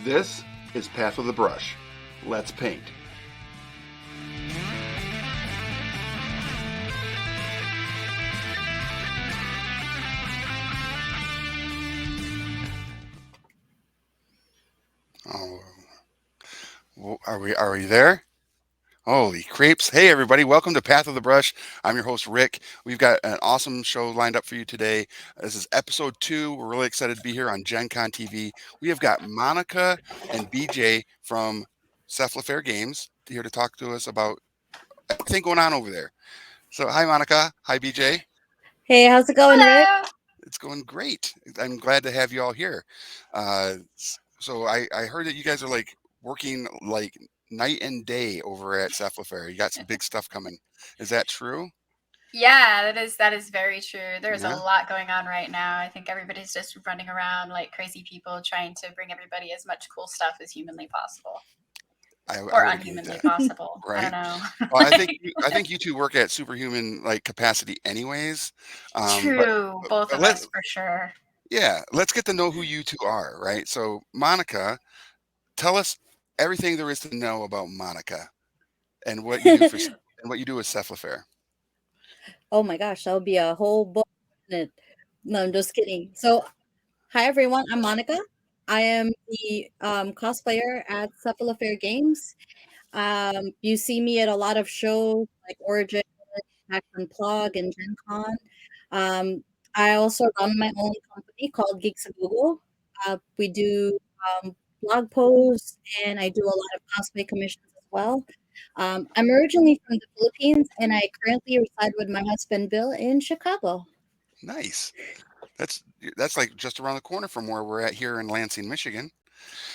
This is Path with a Brush. Let's paint. Oh, are we there? Holy creeps. Hey, everybody. Welcome to Path of the Brush. I'm your host, Rick. We've got an awesome show lined up for you today. This is episode 2. We're really excited to be here on Gen Con TV. We have got Monica and BJ from Cephalofair Games here to talk to us about everything going on over there. So, hi, Monica. Hi, BJ. Hey, how's it going, Rick? Hello. It's going great. I'm glad to have you all here. So I heard that you guys are like working like night and day over at Cephalofair. You got some big stuff coming. Is that true? Yeah, that is very true. There's a Yeah. lot going on right now. I think everybody's just running around like crazy people trying to bring everybody as much cool stuff as humanly possible. I Or would agree with unhumanly that. possible. I Right. don't know. Well, I think you two work at superhuman like capacity anyways. True. Both But of us for sure. let's get to know who you two are, right? So Monica, tell us everything there is to know about Monica and what you do and what you do with Cephalofair. Oh my gosh, that would be a whole book. No, I'm just kidding. So, hi everyone, I'm Monica. I am the cosplayer at Cephalofair Games. You see me at a lot of shows like Origin, PAX Unplugged, and Gen Con. I also run my own company called Geeks of Google. We do blog posts and I do a lot of cosplay commissions as well. I'm originally from the Philippines and I currently reside with my husband Bill in Chicago. Nice. That's like just around the corner from where we're at here in Lansing, Michigan.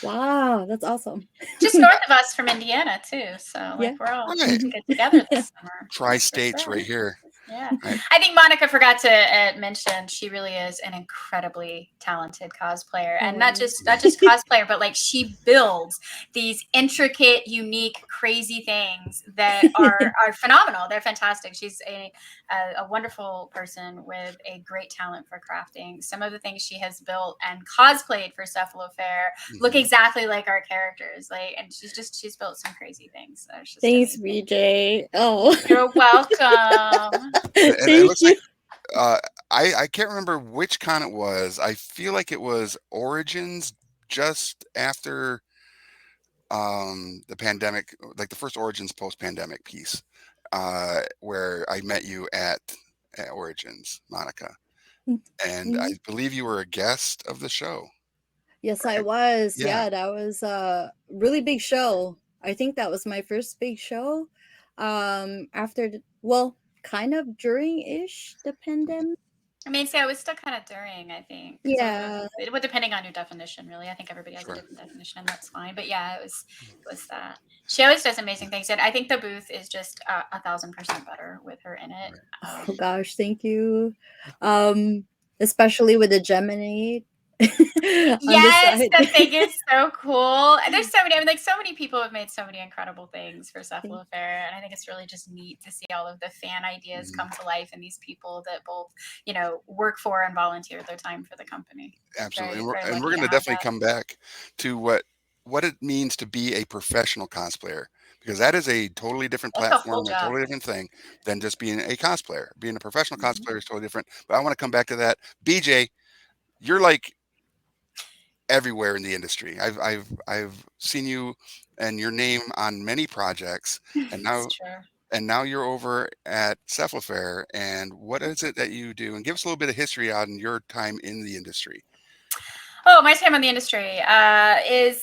Wow, that's awesome. Just north of us from Indiana too. So like Yeah. we're all Right. get together this summer. Tri-states For sure. right here. Yeah. Right. I think Monica forgot to mention she really is an incredibly talented cosplayer, and not just cosplayer, but like she builds these intricate, unique, crazy things that are phenomenal. They're fantastic. She's a wonderful person with a great talent for crafting. Some of the things she has built and cosplayed for Cephalofair look exactly like our characters. And she's built some crazy things. So it's just Thanks, amazing. BJ. Oh, You're welcome. And it thank looks you. like I can't remember which con it was. I feel like it was Origins just after the pandemic, like the first Origins post-pandemic piece, where I met you at Origins, Monica, and I believe you were a guest of the show. Yes, I was. Yeah. Yeah, that was a really big show. I think that was my first big show. Kind of during-ish the pandemic. I mean, so it was still kind of during, I think. Yeah. It would depending on your definition, really. I think everybody has Sure. a different definition, and that's fine. But yeah, it was that. She always does amazing things, and I think the booth is just 1,000% better with her in it. Oh gosh, thank you. Especially with the Gemini. Yes, the thing is so cool. There's so many. I mean, like so many people have made so many incredible things for Cephalofair, and I think it's really just neat to see all of the fan ideas come to life and these people that both, work for and volunteer their time for the company. Absolutely, Very, very and we're lucky going to to have definitely that. come back to what it means to be a professional cosplayer, because that is a totally different That's a full platform, a job. totally different thing than just being a cosplayer. Being a professional cosplayer is totally different. But I want to come back to that. BJ, you're like everywhere in the industry. I've seen you and your name on many projects, and now It's true. and now you're over at Cephalofair. And what is it that you do? And give us a little bit of history on your time in the industry. Oh, my time on the industry is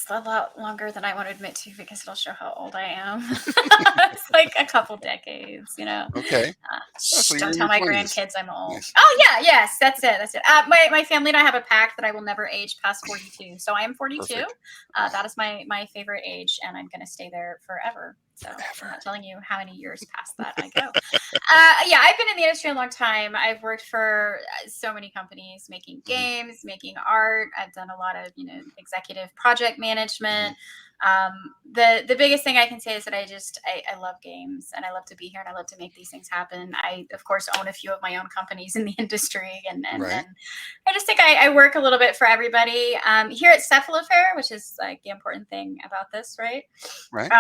a lot longer than I want to admit to because it'll show how old I am. It's like a couple decades, Okay. So you're Don't in tell your my 20s. grandkids I'm old. Nice. Oh yeah, yes, that's it. My family and I have a pact that I will never age past 42. So I am 42. Perfect. That is my favorite age, and I'm going to stay there forever. So Forever. I'm not telling you how many years past that I go. Yeah, I've been in the industry a long time. I've worked for so many companies making games, making art. I've done a lot of, executive project management. The biggest thing I can say is that I love games, and I love to be here, and I love to make these things happen. I, of course, own a few of my own companies in the industry, and Right. I just think I work a little bit for everybody. Here at Cephalofair, which is like the important thing about this, right? Right.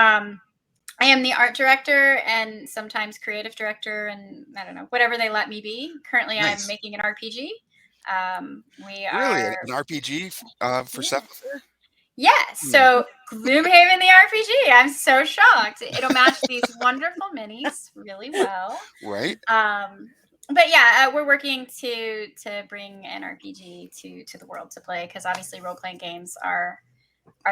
I am the art director and sometimes creative director, and I don't know, whatever they let me be. Currently, I'm Nice. making an RPG. We Really? are, An RPG for yeah. Cephalofair? Yeah, so Gloomhaven the RPG. I'm so shocked. It'll match these wonderful minis really well. Right. But yeah, we're working to bring an RPG to the world to play, because obviously role playing games are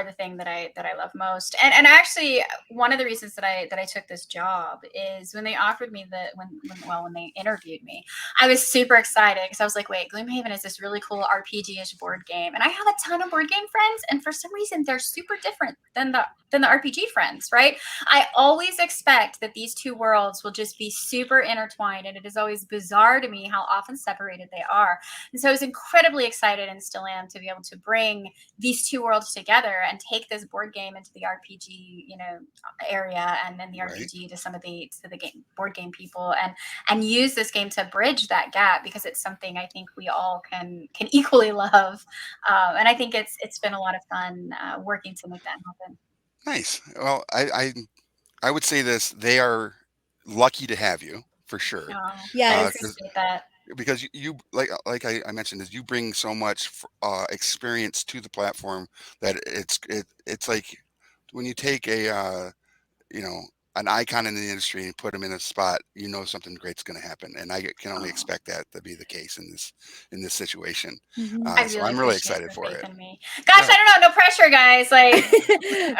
the thing that I love most. And actually, one of the reasons that I took this job is when they offered me when they interviewed me, I was super excited because I was like, wait, Gloomhaven is this really cool RPG-ish board game, and I have a ton of board game friends, and for some reason they're super different than the RPG friends, right? I always expect that these two worlds will just be super intertwined, and it is always bizarre to me how often separated they are. And so I was incredibly excited, and still am, to be able to bring these two worlds together and take this board game into the RPG, area, and then the RPG to some of the board game people, and use this game to bridge that gap, because it's something I think we all can equally love, and I think it's been a lot of fun working to make that happen. Nice. Well, I would say this: they are lucky to have you for sure. I Yes. appreciate that. Because you like I mentioned, is you bring so much experience to the platform that it's like when you take you know an icon in the industry and put them in a spot, something great's going to happen, and I can only Oh, expect that to be the case in this situation. Mhm. I So really I'm really appreciate excited the for faith it. in me. Gosh, Yeah. I don't know, no pressure, guys. Like,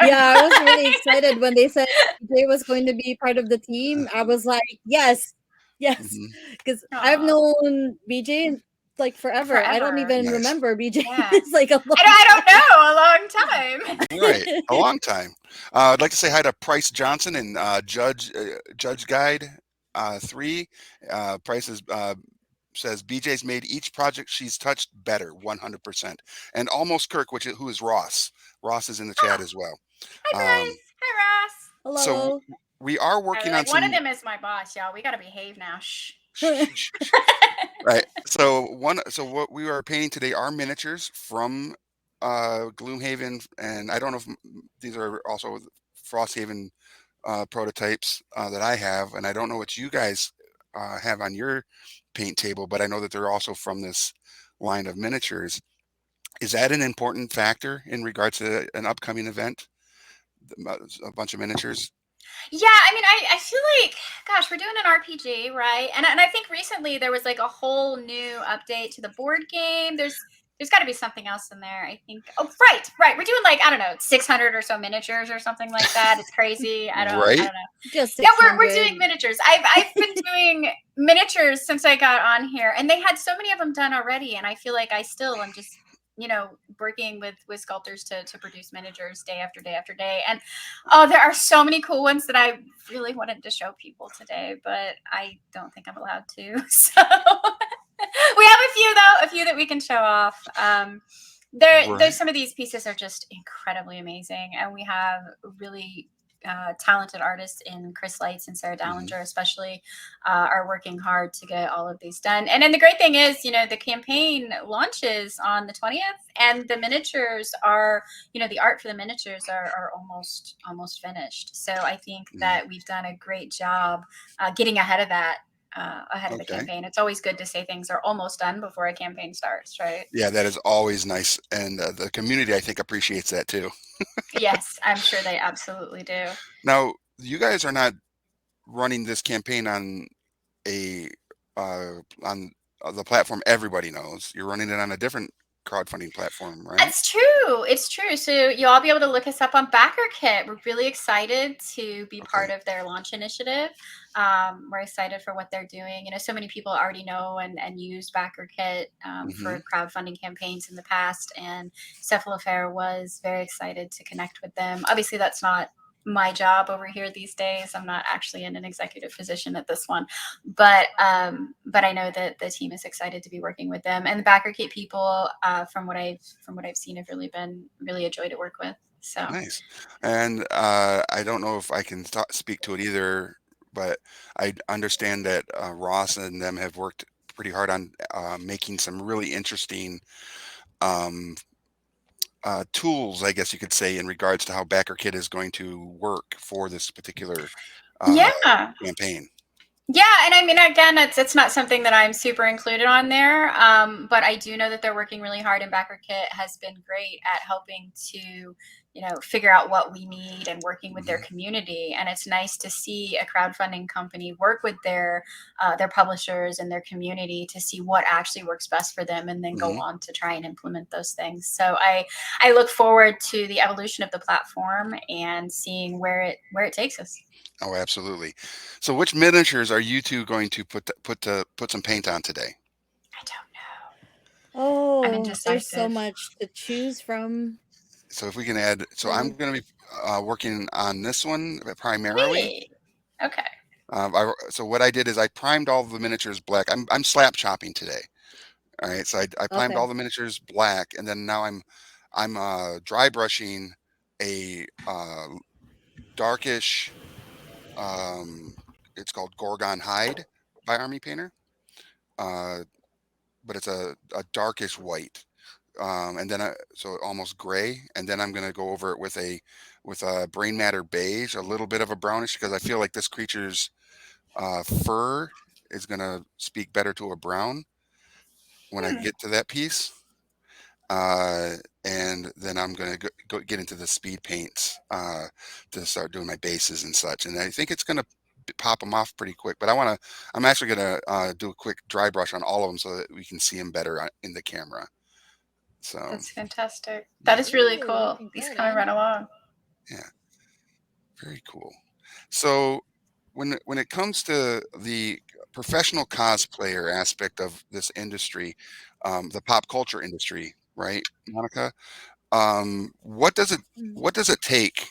Yeah, I was really excited when they said Jay was going to be part of the team. I was like, yes, yes, Mhm. because I've aw, known BJ like forever. I don't forever. even Nice. remember BJ. Yeah. It's like a long I don't know, a long time. Right, time. a long time. I'd like to say hi to Price Johnson and Judge Guide 3. Price says BJ's made each project she's touched better, 100%. And almost Kirk, who is Ross. Ross is in the chat Oh, as well. hi, Um, Bryce. Hi, Ross. so Hello. we are working on One of some. them is my boss, y'all. We got to behave now. Shh. Right. So what we are painting today are miniatures from Gloomhaven, and I don't know if these are also Frosthaven prototypes that I have, and I don't know what you guys have on your paint table, but I know that they're also from this line of miniatures. Is that an important factor in regards to an upcoming event? A bunch of miniatures. Yeah, I mean, I feel like, gosh, we're doing an RPG, right? And I think recently there was like a whole new update to the board game. There's got to be something else in there. I think. Oh, right. We're doing like, I don't know, 600 or so miniatures or something like that. It's crazy. I Right. don't know. Just Yeah, we're 600. doing miniatures. I've been doing miniatures since I got on here, and they had so many of them done already, and I feel like I still am just working with sculptors to produce miniatures day after day after day. And oh, there are so many cool ones that I really wanted to show people today, but I don't think I'm allowed to. So we have a few that we can show off. There's Right. some of these pieces are just incredibly amazing, and we have really talented artists in Chris Lights and Sarah Mhm. Dallinger, especially, are working hard to get all of these done. And then the great thing is, the campaign launches on the 20th, and the miniatures are, the art for the miniatures are almost finished. So I think that we've done a great job getting ahead of that. Ahead of the Okay. campaign. It's always good to say things are almost done before a campaign starts, right? Yeah, that is always nice, and the community I think appreciates that too. Yes, I'm sure they absolutely do. Now, you guys are not running this campaign a on the platform everybody knows. You're running it on a different crowdfunding platform, right? It's true. It's true. So you'll all be able to look us up on BackerKit. We're really excited to be part Okay. of their launch initiative. We're excited for what they're doing. So many people already know and use BackerKit Hmm. for crowdfunding campaigns in the past. And Cephalofair was very excited to connect with them. Obviously, that's not my job over here these days. I'm not actually in an executive position at this one, but I know that the team is excited to be working with them, and the BackerKit people, from what I've seen, have really been really a joy to work with. So Nice. And I don't know if I can speak to it either, but I understand that Ross and them have worked pretty hard on making some really interesting um, tools, I guess you could say, in regards to how BackerKit is going to work for this particular uh, yeah. campaign. Yeah, and I mean, again, it's not something that I'm super included on there, but I do know that they're working really hard, and BackerKit has been great at helping to, figure out what we need and working with their community. And it's nice to see a crowdfunding company work with their publishers and their community to see what actually works best for them, and then go on to try and implement those things. So I look forward to the evolution of the platform and seeing where it takes us. Oh, absolutely. So, which miniatures are you two going to put some paint on today? I don't know. I'm Oh, there's so indecisive. much to choose from. So, if we can add, so I'm Like, going to be working on this one primarily. Hey. Okay. So what I did is I primed all the miniatures black. I'm slap chopping today. All right, so I primed okay. all the miniatures black, and then now I'm dry brushing a darkish. It's called Gorgon Hide by Army Painter, uh, but it's a darkish white, and then so almost gray, and then I'm gonna go over it with a brain matter beige, a little bit of a brownish, because I feel like this creature's fur is gonna speak better to a brown when I get to that piece. Uh, and then I'm gonna go get into the speed paints to start doing my bases and such. And I think it's gonna pop them off pretty quick. But I'm actually gonna do a quick dry brush on all of them so that we can see them better in the camera. So That's fantastic. That is really Ooh, cool. looking These good, coming right Andy. along. yeah, very cool. So when it comes to the professional cosplayer aspect of this industry, the pop culture industry, right, Monica? What does it Mhm. what does it take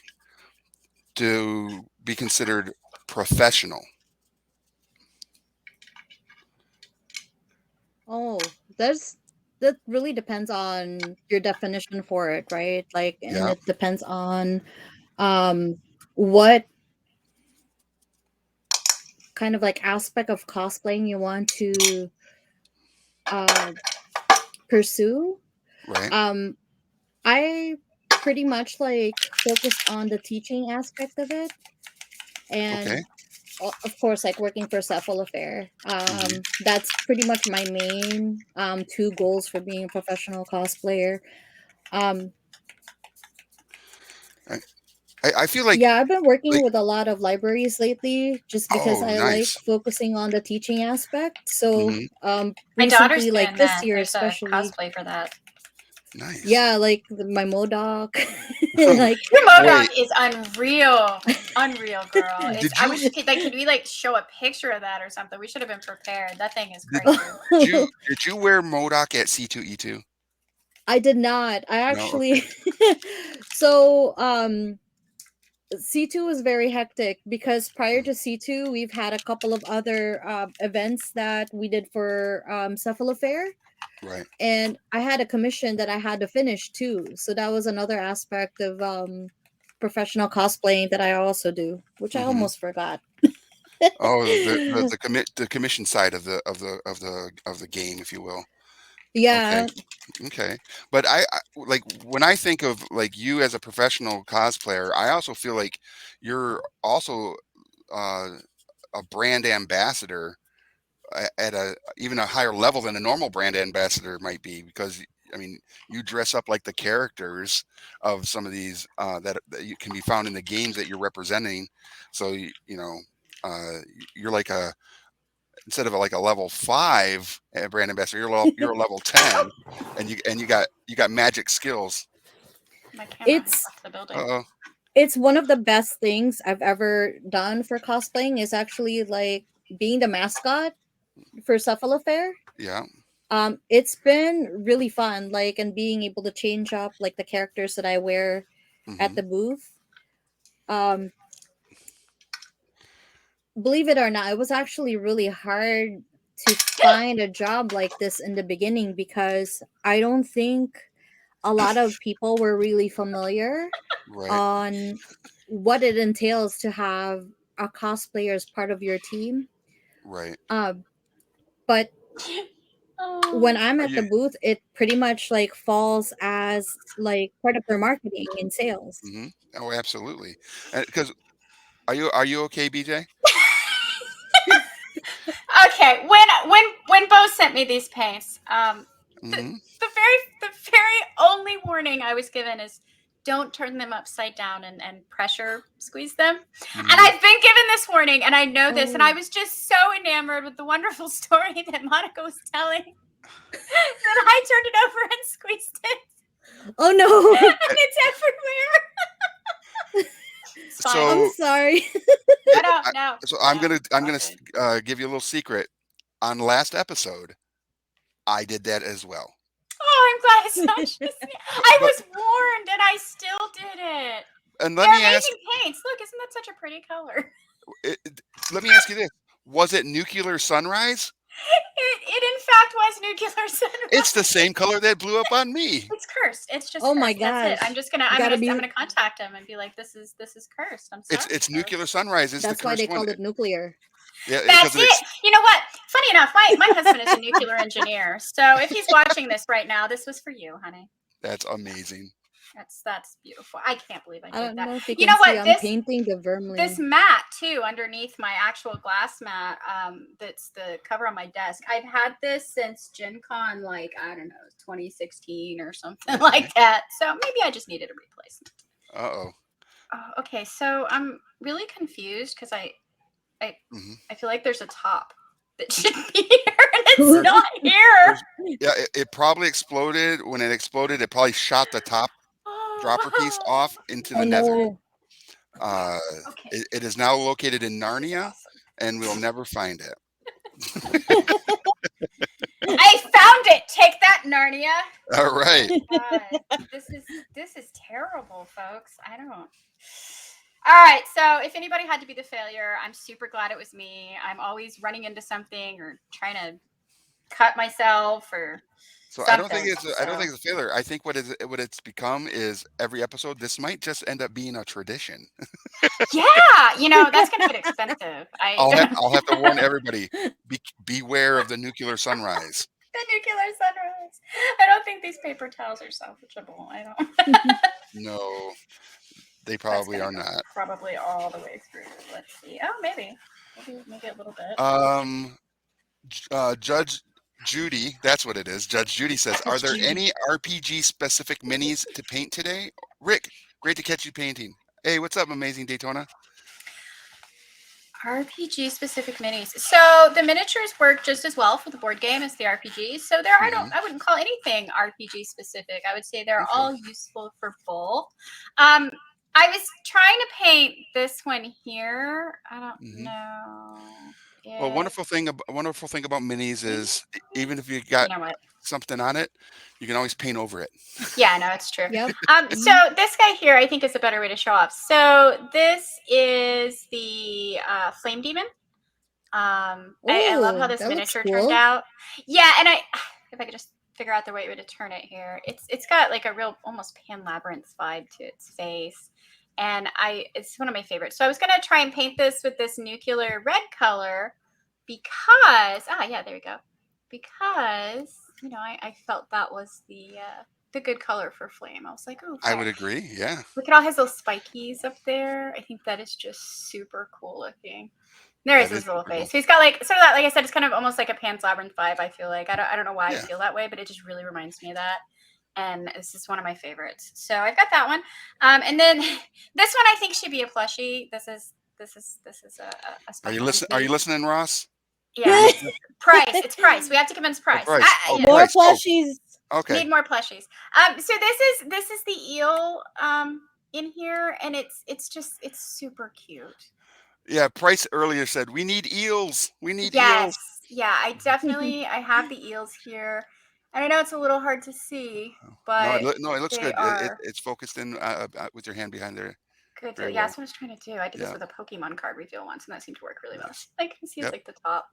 to be considered professional? Oh, that really depends on your definition for it, right? Like, and Yeah. it depends on what kind of like aspect of cosplaying you want to uh pursue. Right. Um, I pretty much like focused on the teaching aspect of it, Okay. and of course, like working for Cephal Affair. hmm That's pretty much my main two goals for being a professional cosplayer. Um, I, I feel like yeah, I've been working like with a lot of libraries lately just because oh I like nice. focusing on the teaching aspect. So, hmm My daughter's recently, like doing this that. year There's a especially, cosplay for that. Nice. yeah, like my Modoc, like Your Modoc Wait, is unreal. Unreal, girl. It's did I you wish can we like show a picture of that or something? We should have been prepared. That thing is did, crazy. did you wear Modoc at C2E2? I did not. I No. Okay. actually so C2 was very hectic because prior to C2, we've had a couple of other events that we did for Cephal Affair. Right. And I had a commission that I had to finish too. So that was another aspect of professional cosplaying that I also do, which I hmm almost forgot. Oh, the commission side of the game, if you will. Okay. Yeah. Okay. But like when I think of like you as a professional cosplayer, I also feel like you're also uh, a brand ambassador at a even a higher level than a normal brand ambassador might be, because I mean you dress up like the characters of some of these that you can be found in the games that you're representing. So uh, you're like a instead of like a level 5 brand ambassador, you're a level 10, and you got magic skills. My camera has it's left the building. Uh-oh. it's one of the best things I've ever done for cosplaying is actually like being the mascot for Cephal Affair. Yeah. It's been really fun, like, and being able to change up like the characters that I wear at hmm the booth. Um, believe it or not, it was actually really hard to find a job like this in the beginning because I don't think a lot of people were really familiar Right. on what it entails to have a cosplayer as part of your team. Right. Uh, but when Oh. I'm Are at the you? booth, it pretty much like falls as like part of their marketing and sales. Hmm. Oh, absolutely. Because are you okay, BJ? Okay, when Bo sent me these paints, the Hmm. the very only warning I was given is don't turn them upside down and pressure squeeze them. And Hmm. I've been given this warning, and I know this, and I Oh, was just so enamored with the wonderful story that Monica was telling that I turned it over and squeezed it, oh no! and it's everywhere. It's fine. I'm So, sorry. No, no, I, no, so no. I'm All gonna good. give you a little secret. On last episode, I did that as well. Oh, I'm glad it's not just me. I But was warned, and I still did it. and let They're me ask, amazing paints. Look, isn't that such a pretty color? let me ask you this: was it Nuclear Sunrise? It in fact was nuclear It's the sunrise. same color that blew up on me. It's cursed. It's just Oh my cursed. That's it. I'm gosh! just gonna You I'm gotta gonna I'm be. gonna contact him and be like, this is cursed. I'm It's sorry, it's Nuclear folks. Sunrise. It's the That's why they cursed one. called it nuclear. Yeah, because That's it. You know what? Funny enough, my husband is a nuclear engineer. So if he's watching this right now, this was for you, honey. that's amazing. That's beautiful. I can't believe I I did don't that. know if you You can know see. what? I'm This painting the this vermilion. mat too underneath my actual glass mat, that's the cover on my desk. I've had this since Gen Con, like, I don't know, 2016 or something Okay. like that. So maybe I just needed a replacement. Uh-oh. Oh, okay, so I'm really confused because I Hmm. I feel like there's a top that should be here and it's There's, not here. there's, yeah, it probably exploded. When it exploded, it probably shot the top dropper piece Oh, off into Oh the nether. okay. no! Uh, Okay. it is now located in This is Narnia, awesome. and we'll never find it. I found it. Take that, Narnia. All right. God, this is terrible, folks. I don't. All right, so if anybody had to be the failure, I'm super glad it was me. I'm always running into something or trying to cut myself or So something. I don't So think it's a failure. I think what it's become is every episode. This might just end up being a tradition. yeah, that's gonna get expensive. I I'll have to warn everybody. Beware of the Nuclear Sunrise. the nuclear sunrise. I don't think these paper towels are salvageable. I don't. No, they That's probably gonna are go not. probably all the way through. Let's see. Oh, maybe a little bit. Um, Judge Judy, that's what it is. Judge Judy says, "Are That's there Judy. any RPG specific minis to paint today?" Rick, great to catch you painting. Hey, what's up, Amazing Daytona? RPG specific minis. So the miniatures work just as well for the board game as the RPGs. So Hmm. I wouldn't call anything RPG specific. I would say they're Okay. all useful for both. Um, I was trying to paint this one here. I don't Hmm. know. Well, If wonderful thing about minis you is even if you got know what? something on it, you can always paint over it. Yeah, no, it's true. Yep. So this guy here, I think, is a better way to show off. So this is the flame demon. I love how Oh, this that looks miniature turned cool. out. Yeah, and if I could just figure out the right way to turn it here, it's got like a real almost Pan Labyrinth vibe to its face, and it's one of my favorites. So I was gonna try and paint this with this nuclear red color because yeah, there we go. Because I felt that was the good color for flame. I was like, oh, I okay. would agree. Yeah. Look at all his little spikies up there. I think that is just super cool looking. There is That is his little super cool. face. He's got like sort of that, like I said, it's kind of almost like a Pan's Labyrinth vibe. I feel like I don't know why I Yeah. feel that way, but it just really reminds me of that. And this is one of my favorites. So I've got that one. And then this one I think should be a plushie. This is a Are you special one to Are you me. listening, Ross? Yeah, price. It's price. We have to convince Oh, price. price. Oh, Yeah. More price. Oh, plushies. okay. Need more plushies. So this is the eel in here, and it's super cute. Yeah. Price earlier said we need eels. We need Yes. eels. Yeah, I have the eels here. And I know it's a little hard to see, No, but no, it looks they good. are It's focused in with your hand behind there. Good deal. Very Yeah, well. that's what I was trying to do. I did this Yeah. with a Pokemon card reveal once, and that seemed to work really well. Nice. I can see it's like the top.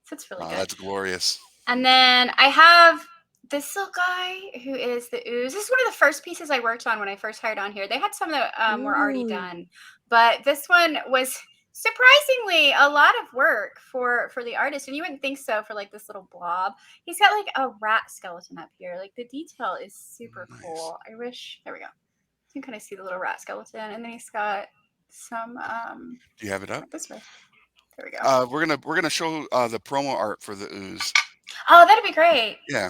So it's really Oh, good. that's glorious. And then I have this little guy who is the ooze. This is one of the first pieces I worked on when I first hired on here. They had some that were already Ooh. done, but this one was surprisingly a lot of work for the artist, and you wouldn't think so for like this little blob. He's got like a rat skeleton up here. Like the detail is super Nice. cool. I wish. There we go. You can kind of see the little rat skeleton, and then he's got some. Do you have it up? This way. There we go. We're gonna show the promo art for the ooze. Oh, that'd be great. Yeah.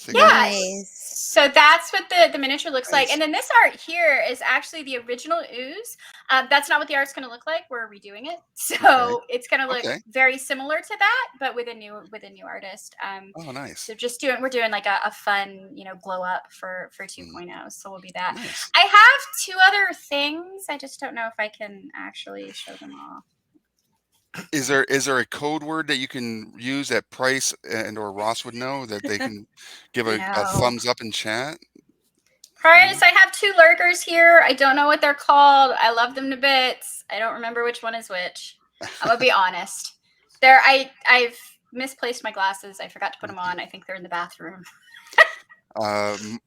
Nice. So that's what the miniature looks like. And then this art here is actually the original ooze. That's not what the art's going to look like. We're redoing it. So it's going to look very similar to that, but with a new artist. Oh, nice. So we're doing like a fun, glow up for 2.0. So we'll be that. Nice. I have 2 other things. I just don't know if I can actually show them off. Is there a code word that you can use that Price and or Ross would know that they can give a thumbs up in chat? Price, I have 2 lurkers here. I don't know what they're called. I love them to bits. I don't remember which one is which. I'm gonna be honest. I've misplaced my glasses. I forgot to put them on. I think they're in the bathroom.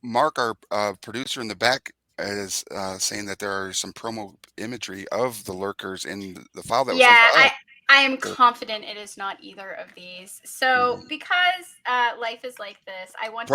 Mark, our producer in the back, is saying that there are some promo imagery of the lurkers in the file that was sent to us. I am confident it is not either of these. So because life is like this, I wanted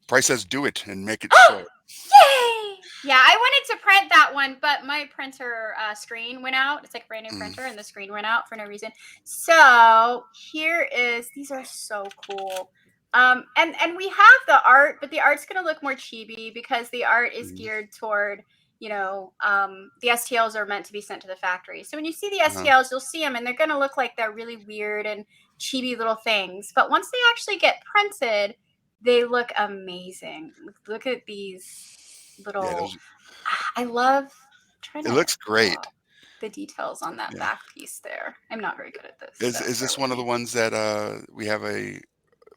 Price says do it and make it show. Yay! Yeah, I wanted to print that one, but my printer screen went out. It's like a brand new printer, and the screen went out for no reason. So these are so cool. And we have the art, but the art's going to look more chibi because the art is geared toward, the STLs are meant to be sent to the factory. So when you see the STLs, you'll see them, and they're going to look like they're really weird and chibi little things. But once they actually get printed, they look amazing. Look at these little. I love trying to. It looks great. The details on that back piece there. I'm not very good at this. Is this one of the ones that we have a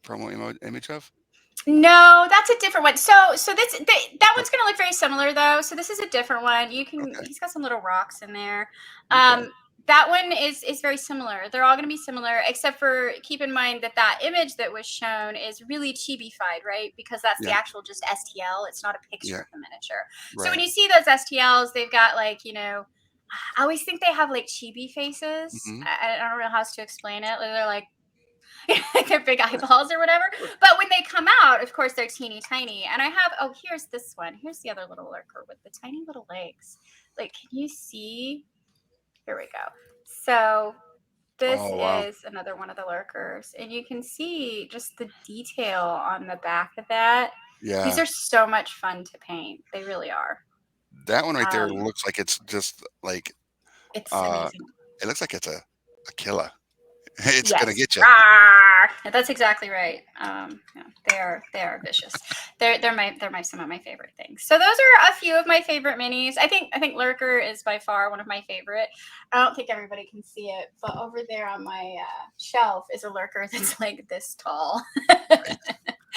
promo image of? No, that's a different one. So that one's going to look very similar though. So this is a different one. He's got some little rocks in there. That one is very similar. They're all going to be similar, except for keep in mind that image that was shown is really chibi-fied, right? Because that's the actual just STL. It's not a picture of the miniature. Right. So when you see those STLs, they've got like, I always think they have like chibi faces. I don't know how else to explain it. They're like, they're big eyeballs or whatever. But when they come out, of course, they're teeny tiny. And I have, here's this one. Here's the other little lurker with the tiny little legs. Like, can you see? Here we go. So this is another one of the lurkers. And you can see just the detail on the back of that. Yeah. These are so much fun to paint. They really are. That one right there looks like it's just like... It's amazing. It looks like it's a killer. It's gonna get you. That's exactly right. They are vicious. They're some of my favorite things. So those are a few of my favorite minis. I think Lurker is by far one of my favorite. I don't think everybody can see it, but over there on my shelf is a Lurker that's like this tall.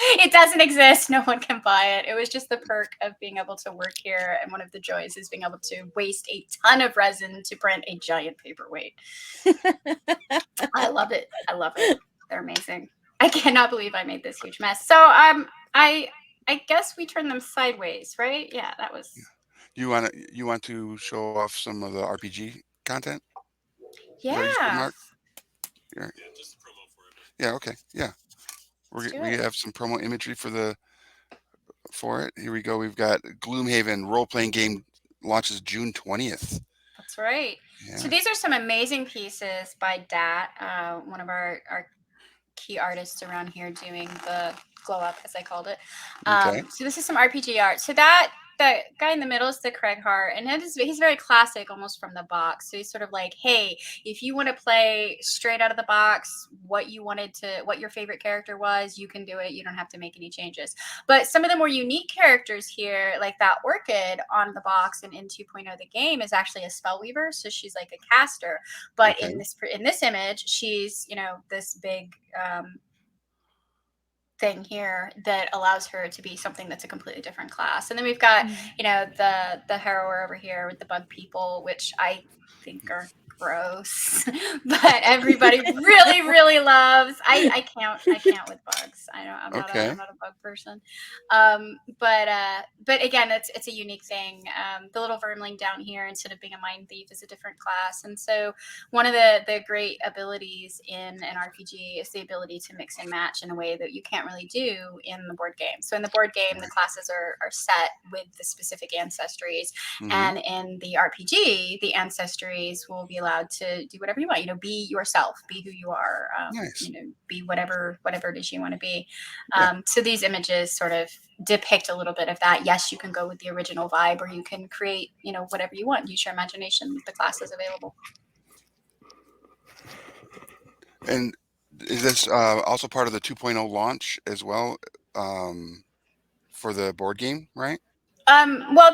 It doesn't exist. No one can buy it. It was just the perk of being able to work here, and one of the joys is being able to waste a ton of resin to print a giant paperweight. I love it. They're amazing. I cannot believe I made this huge mess. So I guess we turned them sideways, right? Yeah, that was. You want to show off some of the RPG content? Yeah. Mark? Yeah, just a promo for it. Yeah. Okay. Yeah. We have some promo imagery for it. Here we go. We've got Gloomhaven role-playing game launches June 20th. That's right. Yeah. So these are some amazing pieces by Dat, one of our key artists around here doing the glow up, as I called it. So this is some RPG art. So the guy in the middle is the Craig Hart, and he's very classic, almost from the box. So he's sort of like, hey, if you want to play straight out of the box, what your favorite character was, you can do it. You don't have to make any changes. But some of the more unique characters here, like that Orchid on the box and in 2.0 the game, is actually a spellweaver. So she's like a caster. But in this image, she's this big thing here that allows her to be something that's a completely different class. And then we've got, the harrower over here with the bug people, which I think are gross, but everybody really, really loves. I can't with bugs. I'm not Okay. a bug person. But again, it's a unique thing. The little vermling down here, instead of being a mind thief, is a different class. And so one of the great abilities in an RPG is the ability to mix and match in a way that you can't really do in the board game. So in the board game, the classes are set with the specific ancestries. Mhm. And in the RPG, the ancestries will be allowed to do whatever you want. Be yourself, be who you are. Nice. Be whatever it is you want to be. Yeah. So these images sort of depict a little bit of that. Yes, you can go with the original vibe, or you can create, whatever you want. Use your imagination with the classes available. And is this also part of the 2.0 launch as well, for the board game, right? Well,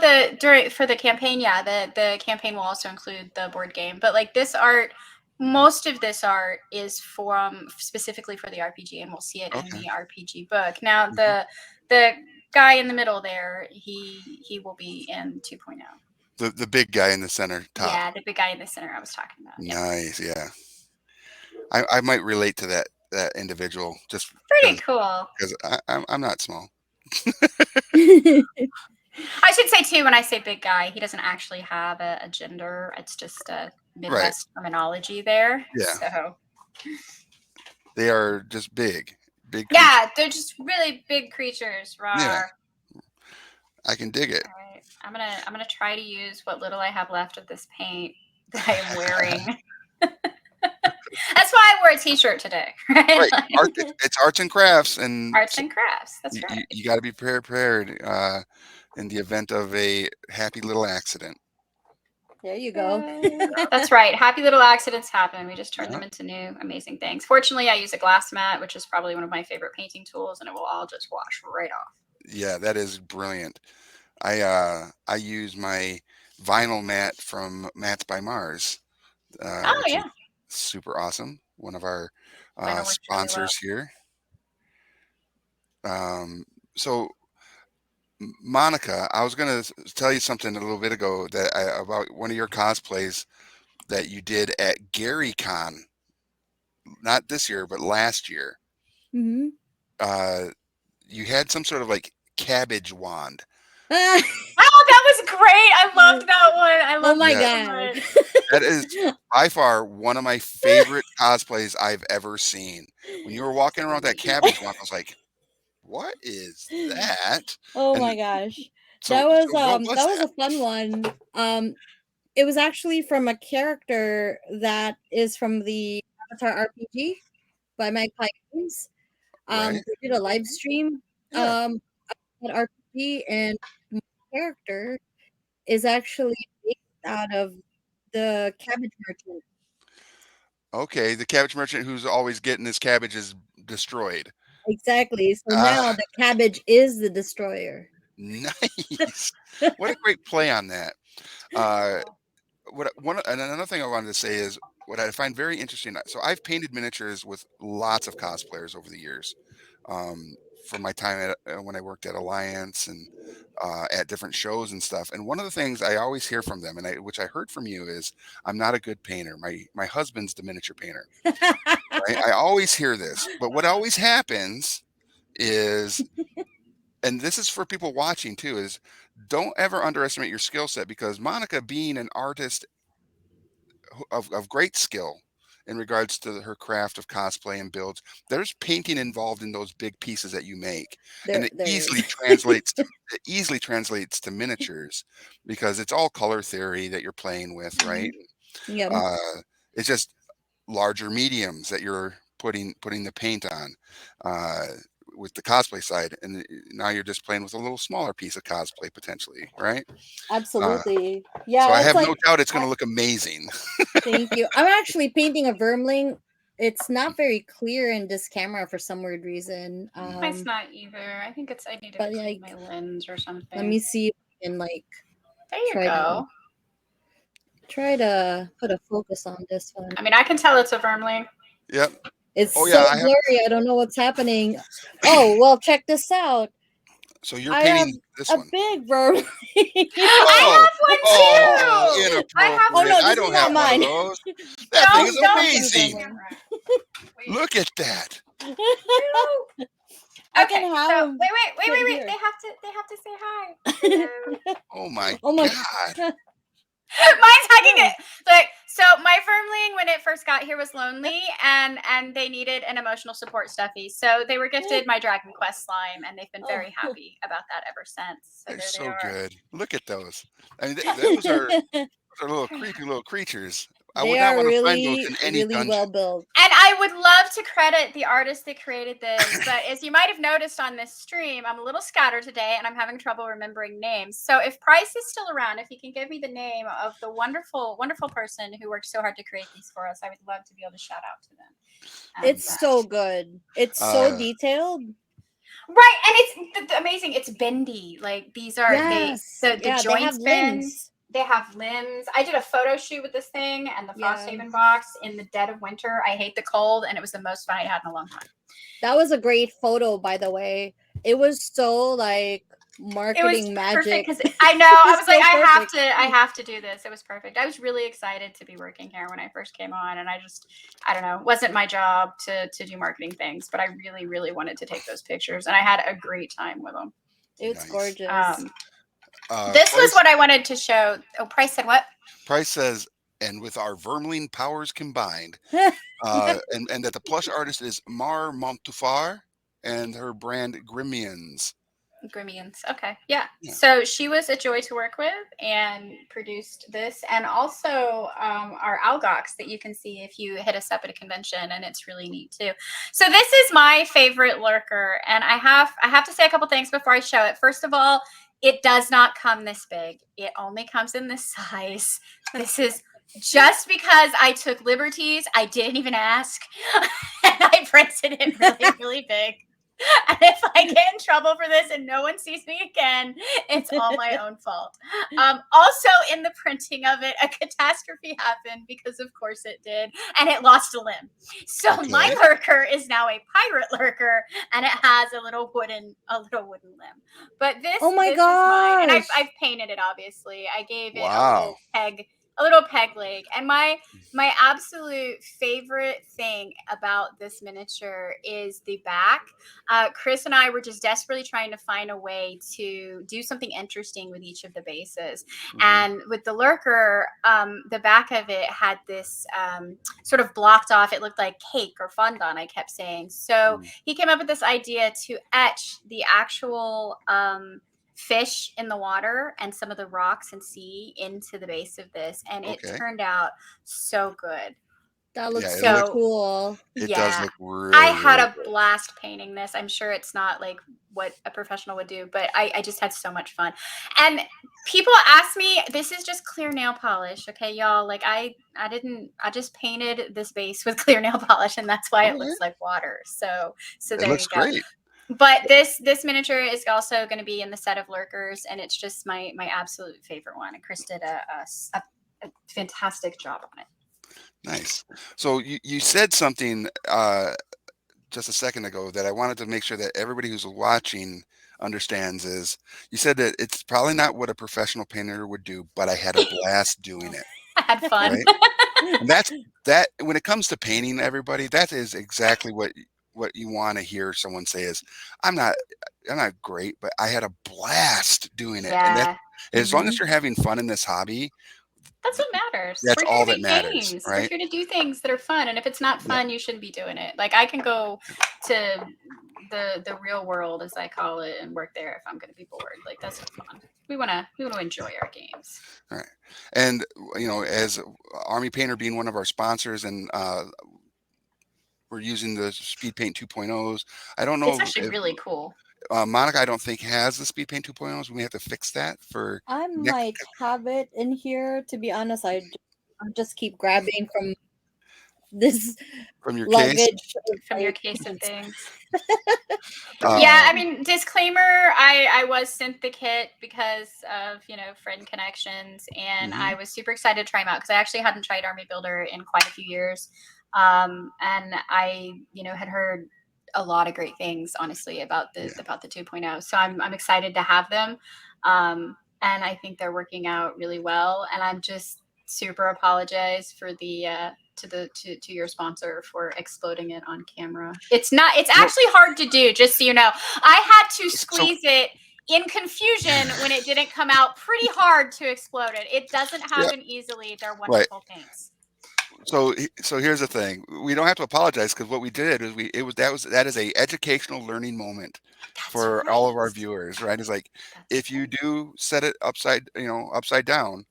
for the campaign, yeah, the campaign will also include the board game. But like this art, most of this art is specifically for the RPG, and we'll see it in the RPG book. Now, the guy in the middle there, he will be in 2.0. The big guy in the center top. Yeah, the big guy in the center I was talking about. Nice. Yeah. I might relate to that individual just Pretty cool. because I'm not small. I should say too, when I say big guy, he doesn't actually have a gender. It's just a Midwest terminology there. Yeah. So they are just big. Yeah, they're just really big creatures. Rawr. Yeah. I can dig it. All right. I'm gonna try to use what little I have left of this paint that I am wearing. That's why I wore a t-shirt today. Right. It's arts and crafts, and arts and crafts. That's right. You got to be prepared in the event of a happy little accident. There you go. That's right. Happy little accidents happen. We just turn them into new amazing things. Fortunately, I use a glass mat, which is probably one of my favorite painting tools, and it will all just wash right off. Yeah, that is brilliant. I use my vinyl mat from Mats by Mars. Yeah. Super awesome. One of our sponsors here. So Monica, I was going to tell you something a little bit ago about one of your cosplays that you did at GaryCon. Not this year, but last year. Mm-hmm. You had some sort of like cabbage wand. Oh, that was great. I loved that one. I love God. That is by far one of my favorite cosplays I've ever seen. When you were walking around with that cabbage wand, I was like, what is that? Oh my gosh. That was a fun one. It was actually from a character that is from the Avatar RPG by Magpie Games. They did a live stream at RPG, and my character is actually based out of the cabbage merchant. Okay, the cabbage merchant who's always getting his cabbages destroyed. Exactly. So now the cabbage is the destroyer. Nice. What a great play on that. Another thing I wanted to say is what I find very interesting. So I've painted miniatures with lots of cosplayers over the years, from my time when I worked at Alliance and at different shows and stuff. And one of the things I always hear from them, and which I heard from you, is I'm not a good painter. My husband's the miniature painter. Right? I always hear this, but what always happens is, and this is for people watching too, is don't ever underestimate your skill set, because Monica, being an artist of great skill in regards to her craft of cosplay and builds, there's painting involved in those big pieces that you make, and it easily translates to miniatures, because it's all color theory that you're playing with, right? Yeah. It's just larger mediums that you're putting the paint on with the cosplay side, and now you're just playing with a little smaller piece of cosplay potentially, right? Absolutely. Yeah. So I have no doubt it's going to look amazing. Thank you. I'm actually painting a vermling. It's not very clear in this camera for some weird reason. Mine's not either. I think I need to clean my lens or something. Let me see if I can there you go. Try to put a focus on this one. I mean, I can tell it's a vermling. Yep. It's Oh so yeah, I have. blurry. I don't know what's happening. Oh, well, check this out. So you're I have painting this a one. big verb. I Oh, have one oh, too. I have Oh, inappropriate. no, I this is don't not have one of mine. those. That thing is Don't amazing. Wait. Look at that. I Okay, can so have him wait. here. They have to say hi. Hello. Oh my Oh my God. Mine's hugging God. it. Like, so my firmling when it first got here was lonely and they needed an emotional support stuffy. So they were gifted my Dragon Quest slime and they've been very happy about that ever since. So They're there they so are. good. Look at those. I mean, those are little creepy little creatures. I They would not are want to find those really, in any really dungeon. well built. And I would love to credit the artist that created this, but as you might have noticed on this stream, I'm a little scattered today and I'm having trouble remembering names. So if Price is still around, if he can give me the name of the wonderful, wonderful person who worked so hard to create these for us, I would love to be able to shout out to them. It's so good. It's so detailed. Right, and it's amazing. It's bendy. Like these are Yes. the Yeah, they joints have bend. limbs. They have limbs. I did a photo shoot with this thing and the Frosthaven box in the dead of winter. I hate the cold, and it was the most fun I had in a long time. That was a great photo, by the way. It was so like marketing magic. Because I know I was so like, perfect. I have to do this. It was perfect. I was really excited to be working here when I first came on, and I don't know, it wasn't my job to do marketing things, but I really, really wanted to take those pictures, and I had a great time with them. It's Nice. gorgeous. This was what I wanted to show. Oh, Price said what? Price says, and with our vermling powers combined, and that the plush artist is Mar Montufar and her brand Grimians. Grimians. Okay. Yeah. So she was a joy to work with and produced this, and also our Algox that you can see if you hit us up at a convention, and it's really neat too. So this is my favorite lurker, and I have to say a couple things before I show it. First of all, it does not come this big. It only comes in this size. This is just because I took liberties. I didn't even ask, and I printed it really, really big. And if I get in trouble for this and no one sees me again, it's all my own fault. Also, in the printing of it, a catastrophe happened because, of course, it did, and it lost a limb. So my lurker is now a pirate lurker, and it has a little wooden limb. But this, oh my this is mine, and gosh. I've painted it. Obviously, I gave it a little peg leg, and my absolute favorite thing about this miniature is the back. Chris and I were just desperately trying to find a way to do something interesting with each of the bases. And with the lurker, the back of it had this sort of blocked off. It looked like cake or fondant, I kept saying. So he came up with this idea to etch the actual fish in the water and some of the rocks and sea into the base of this, and it turned out so good. That looks so cool. It does look really I had really a blast painting this. I'm sure it's not like what a professional would do, but I just had so much fun. And people ask me, this is just clear nail polish, okay, y'all? Like I just painted this base with clear nail polish, and that's why it looks like water. So there you go. Great. But this miniature is also going to be in the set of lurkers, and it's just my absolute favorite one. And Chris did a fantastic job on it. Nice. So you said something just a second ago that I wanted to make sure that everybody who's watching understands is you said that it's probably not what a professional painter would do, but I had a blast doing it. I had fun. Right? And that when it comes to painting, everybody, that is exactly what you want to hear someone say is, I'm not great, but I had a blast doing it. Yeah. And as long as you're having fun in this hobby, that's what matters. That's all that matters, games. right? We're here to do things that are fun, and if it's not fun, you shouldn't be doing it. Like I can go to the real world, as I call it, and work there if I'm going to be bored. Like that's fun. We want to enjoy our games. All right, and as Army Painter being one of our sponsors, and we're using the Speed Paint 2.0s. I don't know. It's actually really cool. Monica, I don't think has the Speed Paint 2.0s. We may have to fix that for. I might have it in here. To be honest, I just keep grabbing from this your luggage case? From your case of things. Yeah, I mean, disclaimer, I was sent the kit because of, friend connections, and I was super excited to try them out because I actually hadn't tried Army Builder in quite a few years. And I, had heard a lot of great things, honestly, about the 2.0. So I'm excited to have them, and I think they're working out really well. And I'm just super apologize for the to your sponsor for exploding it on camera. It's actually hard to do, just so you know. I had to squeeze it in confusion when it didn't come out pretty hard to explode it. It doesn't happen easily. They're wonderful paints. So here's the thing. We don't have to apologize, because what we did is that is a educational learning moment for all of our viewers, right? It's like, if you do set it upside down,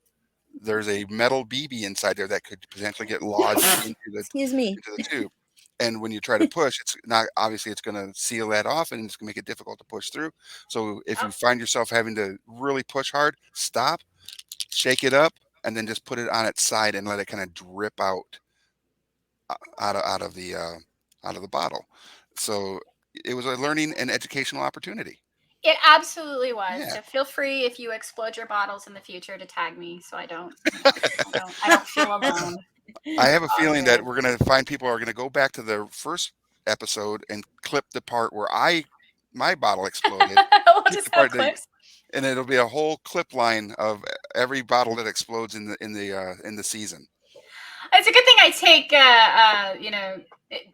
there's a metal BB inside there that could potentially get lodged into the tube. And when you try to push, it's going to seal that off, and it's going to make it difficult to push through. So if you find yourself having to really push hard, stop, shake it up, and then just put it on its side and let it kind of drip out of the bottle. So it was a learning and educational opportunity. It absolutely was. Yeah. So feel free, if you explode your bottles in the future, to tag me, so I don't I don't feel alone. I have a feeling that we're going to find people are going to go back to the first episode and clip the part where my bottle exploded. We'll just have clips. And it'll be a whole clip line of every bottle that explodes in the season. It's a good thing I take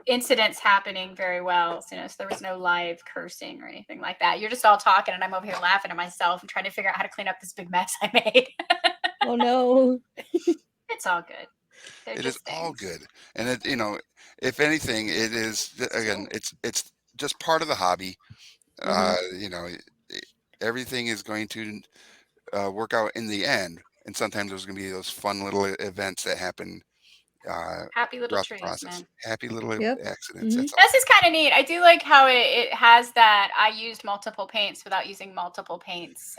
incidents happening very well. So there was no live cursing or anything like that. You're just all talking, and I'm over here laughing at myself and trying to figure out how to clean up this big mess I made. Oh no! It's all good. It is all good, and if anything, it is, again, it's just part of the hobby. Everything is going to work out in the end, and sometimes there's going to be those fun little events that happen. Happy little trees, man. Happy little accidents. This is kind of neat. I do like how it has that I used multiple paints without using multiple paints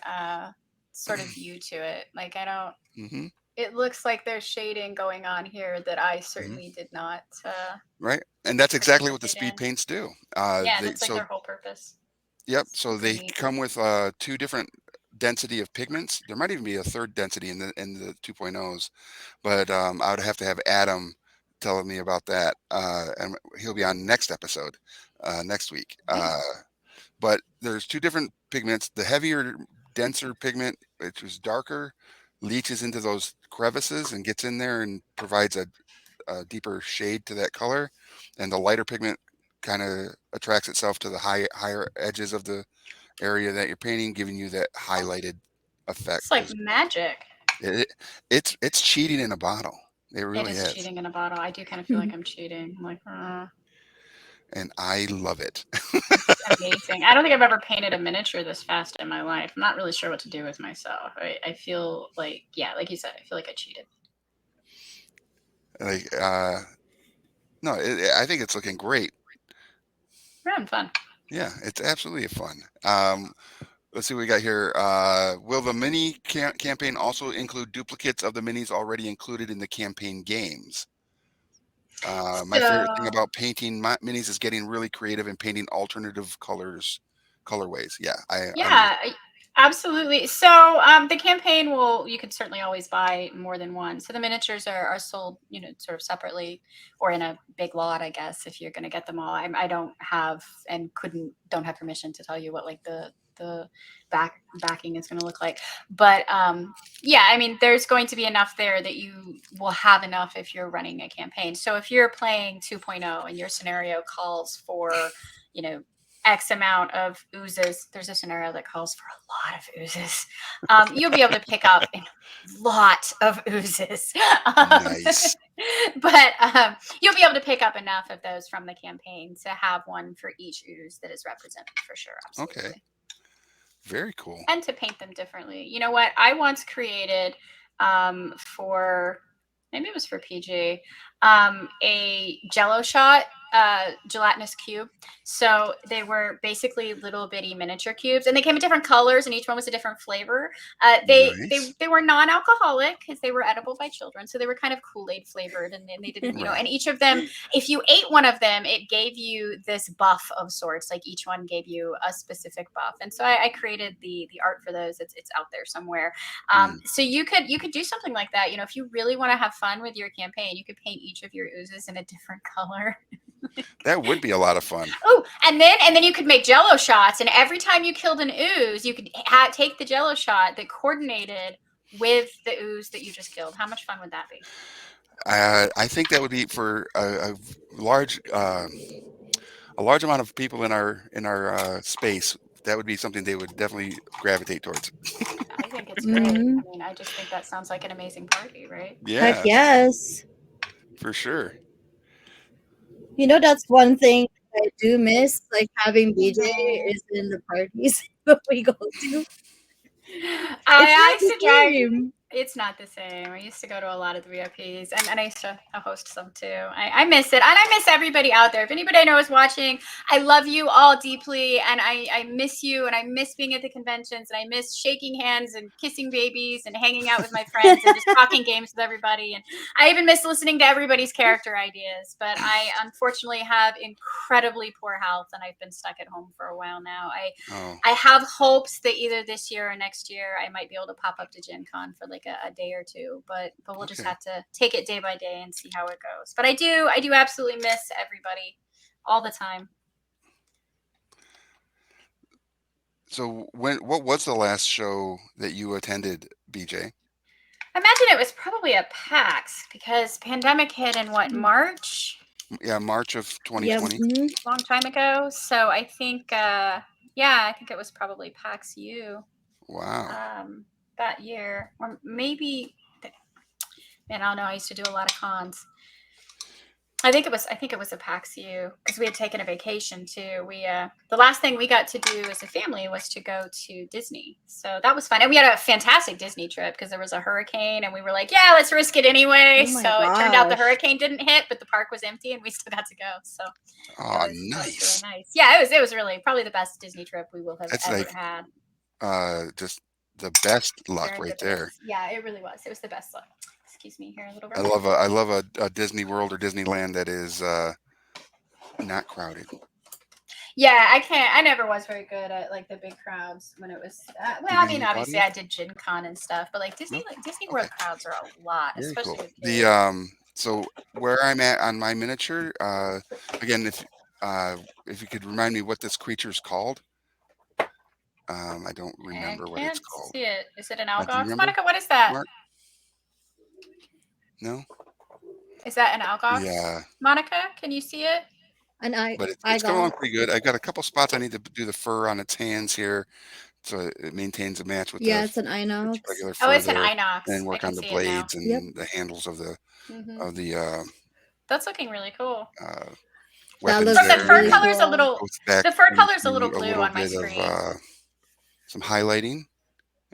sort of view to it. Like, I don't. It looks like there's shading going on here that I certainly did not. Right, and that's exactly what the speed paints do. That's like their whole purpose. Yep. So they come with 2 different density of pigments. There might even be a third density in the 2.0s, but I would have to have Adam telling me about that, and he'll be on next episode next week. But there's 2 different pigments. The heavier, denser pigment, which is darker, leaches into those crevices and gets in there and provides a deeper shade to that color, and the lighter pigment kind of attracts itself to the higher edges of the area that you're painting, giving you that highlighted effect. It's like magic. It's cheating in a bottle. It really is. Cheating in a bottle. I do kind of feel like I'm cheating. I'm like, and I love it. Amazing. I don't think I've ever painted a miniature this fast in my life. I'm not really sure what to do with myself. I feel like, like you said, I feel like I cheated. Like, no, I think it's looking great. We're having fun. Yeah, it's absolutely fun. Let's see what we got here. Will the mini campaign also include duplicates of the minis already included in the campaign games? My favorite thing about painting minis is getting really creative and painting alternative colorways. Yeah, absolutely. So the campaign you could certainly always buy more than one. So the miniatures are sold, sort of separately or in a big lot, I guess, if you're going to get them all. I don't have and don't have permission to tell you what like the backing is going to look like, but I mean, there's going to be enough there that you will have enough if you're running a campaign. So if you're playing 2.0 and your scenario calls for X amount of oozes, there's a scenario that calls for a lot of oozes, you'll be able to pick up a lot of oozes. Nice. But you'll be able to pick up enough of those from the campaign to have one for each ooze that is represented, for sure. Absolutely. Okay. Very cool. And to paint them differently. You know what? I once created for, maybe it was for PG, a Jello shot gelatinous cube. So they were basically little bitty miniature cubes, and they came in different colors, and each one was a different flavor. Nice. They were non-alcoholic because they were edible by children, so they were kind of Kool-Aid flavored, and they didn't, Right. and each of them, if you ate one of them, it gave you this buff of sorts. Like each one gave you a specific buff, and so I created the art for those. It's out there somewhere. So you could do something like that. If you really want to have fun with your campaign, you could paint each of your oozes in a different color. That would be a lot of fun. Oh, and then you could make Jello shots, and every time you killed an ooze, you could take the Jello shot that coordinated with the ooze that you just killed. How much fun would that be? I think that would be for a large amount of people in our space. That would be something they would definitely gravitate towards. I think it's great. I mean, I just think that sounds like an amazing party, right? Yeah, Heck yes. for sure. That's one thing I do miss, like having BJ is in the parties that we go to. I It's not the same. It's not the same. I used to go to a lot of the VIPs, and I used to host some too. I miss it, and I miss everybody out there. If anybody I know is watching, I love you all deeply, and I miss you, and I miss being at the conventions, and I miss shaking hands and kissing babies and hanging out with my friends and just talking games with everybody. And I even miss listening to everybody's character ideas. But I unfortunately have incredibly poor health, and I've been stuck at home for a while now. I have hopes that either this year or next year I might be able to pop up to Gen Con for like a day or two, but we'll just have to take it day by day and see how it goes. But I do absolutely miss everybody all the time. So what was the last show that you attended, BJ? I imagine it was probably a PAX because pandemic hit in March? Yeah, March of 2020. Yep. Long time ago. So I think I think it was probably PAX U. Wow. That year, or maybe, man, I don't know. I used to do a lot of cons. I think it was a PAX U because we had taken a vacation too. The last thing we got to do as a family was to go to Disney, so that was fun. And we had a fantastic Disney trip because there was a hurricane, and we were like, "Yeah, let's risk it anyway." Oh my so it turned out the gosh. hurricane didn't hit, but the park was empty, and we still got to go. So Oh, it was nice. really nice. Yeah, it was really probably the best Disney trip we will have That's ever like had. just the best luck right there. Yeah, it really was. It was the best luck. Excuse me here a little bit. I love a Disney World or Disneyland that is not crowded. Yeah, I never was very good at like the big crowds when it was. I mean, obviously I did Gen Con and stuff, but like Disney World crowds are a lot, Very especially cool. with kids. So where I'm at on my miniature, again, if you could remind me what this creature's called. I don't remember what it's called. See it. Is it an Do you Algoth? remember, Monica, what is that? Mark? No? Is that an Algoth? Yeah. Monica, can you see it? But it's coming along pretty good. I've got a couple spots I need to do the fur on its hands here, so it maintains a match with it's an Inox. regular fur. It's an Inox. And work on the blades and the handles of the That's looking really cool. Weapons. That looks the fur really color's cool. The fur color's a little blue on my screen. Some highlighting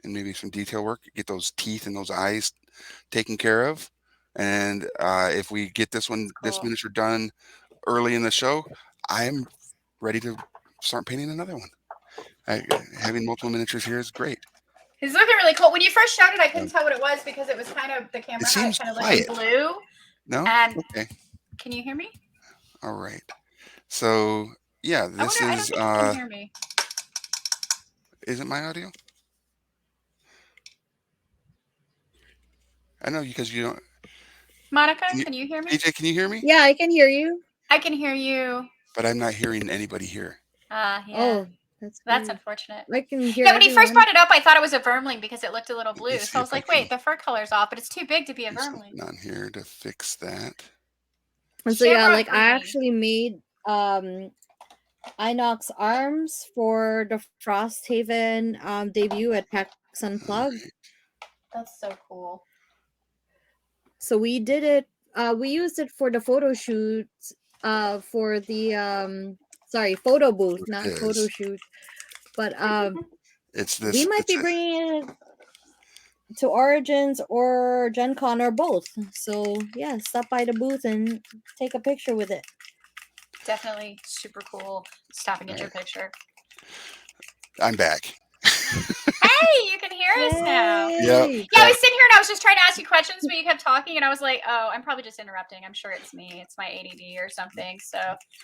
and maybe some detail work. Get those teeth and those eyes taken care of. And if we get this miniature done early in the show, I'm ready to start painting another one. Having multiple miniatures here is great. It's looking really cool. When you first showed it, I couldn't tell what it was because it was kind of the camera had kind of like blue. No? And okay. Can you hear me? All right. So yeah, this I don't think you can hear me. Is it my audio? I know because you don't. Monica, can you hear me? AJ, can you hear me? Yeah, I can hear you. I can hear you. But I'm not hearing anybody here. Yeah. Oh, that's unfortunate. I can hear. Yeah, when he first brought it up, I thought it was a vermling because it looked a little blue. So I was like, wait, the fur color's off, but it's too big to be a vermling. Not here to fix that. And so yeah, like I actually made Inox arms for the Frosthaven debut at PAX Unplugged. That's so cool. So we did it. We used it for the photo shoot. For the photo booth, not photo shoot. But it's this. We might be bringing it to Origins or Gen Con or both. So yeah, stop by the booth and take a picture with it. definitely super cool. Stop and get your picture. I'm back. Hey, you can hear us now. Yep. Yay. Yeah, I was sitting here and I was just trying to ask you questions, but you kept talking, and I was like, "Oh, I'm probably just interrupting. I'm sure it's me. It's my ADD or something." So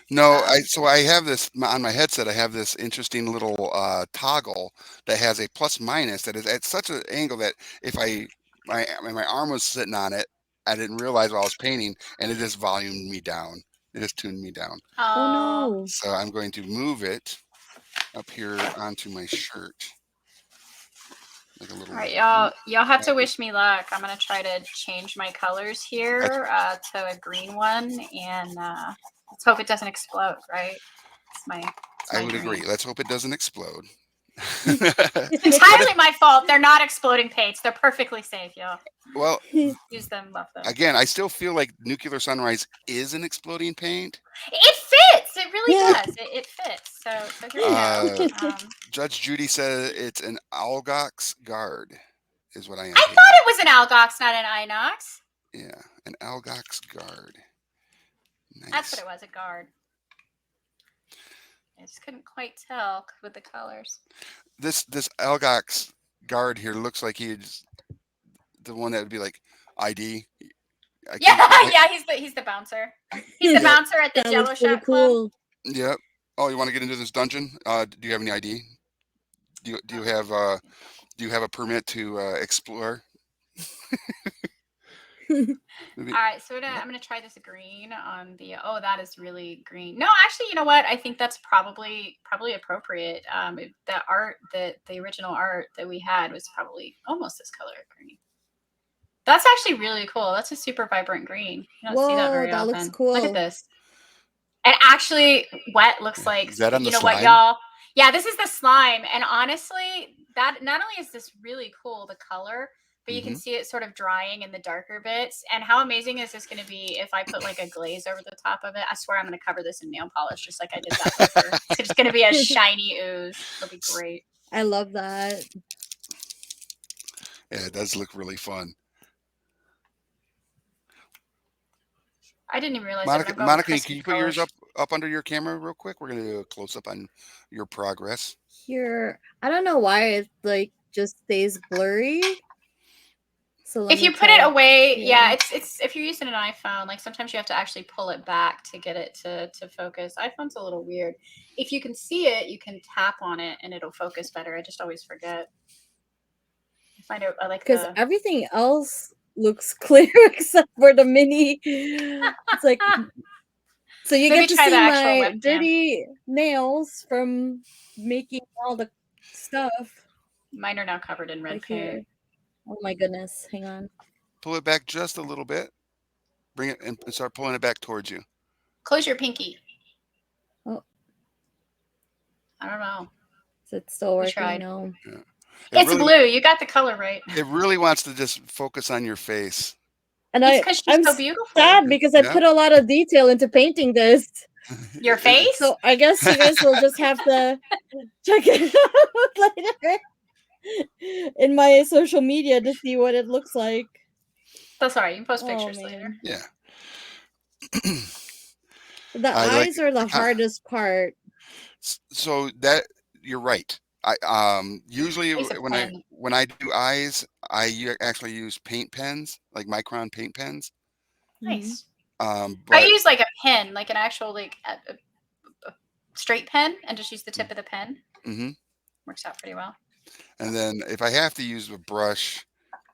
No, I have this on my headset. I have this interesting little toggle that has a plus minus that is at such an angle that if my arm was sitting on it, I didn't realize while I was painting, and it just volumed me down. It just tuned me down. Oh no. So I'm going to move it up here onto my shirt. Like a little. All right, y'all have to wish me luck. I'm gonna try to change my colors here to a green one, and let's hope it doesn't explode. Right? It's my I would green. agree. Let's hope it doesn't explode. It's entirely my fault. They're not exploding paints. They're perfectly safe, y'all. Well, Use them, love them. again, I still feel like Nuclear Sunrise is an exploding paint. It fits. It really does. It fits. So here we go. Judge Judy said it's an Algox Guard, is what I am. I thought it was an Algox, not an Inox. Yeah, an Algox Guard. Nice. That's what it was, a guard. I just couldn't quite tell with the colors. This Algox Guard here looks like he's the one that would be like ID. Yeah, he's the bouncer. He's the bouncer at the Jello Shop Club. Yep. Oh, you want to get into this dungeon? Do you have any ID? Do you have a permit to explore? All right, so I'm gonna try this green on the. Oh, that is really green. No, actually, you know what? I think that's probably appropriate. The art the original art that we had was probably almost this color of green. That's actually really cool. That's a super vibrant green. You don't see that very often. Looks cool. Look at this. And actually, wet looks like. Is that on the you know slime? what, y'all? Yeah, this is the slime, and honestly, that not only is this really cool, the color, but you can see it sort of drying in the darker bits. And how amazing is this going to be if I put like a glaze over the top of it? I swear I'm going to cover this in nail polish, just like I did that picture. It's just going to be a shiny ooze. It'll be great. I love that. Yeah, it does look really fun. I didn't even realize. Monica, can you put yours up under your camera real quick? We're gonna do a close up on your progress. Here, I don't know why it like just stays blurry. So if you put it away, it's if you're using an iPhone, like sometimes you have to actually pull it back to get it to focus. iPhone's a little weird. If you can see it, you can tap on it and it'll focus better. I just always forget. I like because everything else looks clear except for the mini. It's like so you get to see my dirty nails from making all the stuff. Mine are now covered in red paint. Oh my goodness! Hang on. Pull it back just a little bit. Bring it and start pulling it back towards you. Close your pinky. Oh, I don't know. Is it still working? No. Yeah. It's really, blue. You got the color right. It really wants to just focus on your face. And I'm so beautiful. Sad because I put a lot of detail into painting this. Your face? So I guess you guys will just have to check it out later in my social media to see what it looks like. That's all right. You can post pictures later. Yeah. The eyes are the hardest part. So that you're right. I usually when I do eyes, I actually use paint pens, like Micron paint pens. Nice. But I use like a pen, like an actual like a straight pen, and just use the tip of the pen. Mm-hmm. Works out pretty well. And then if I have to use a brush,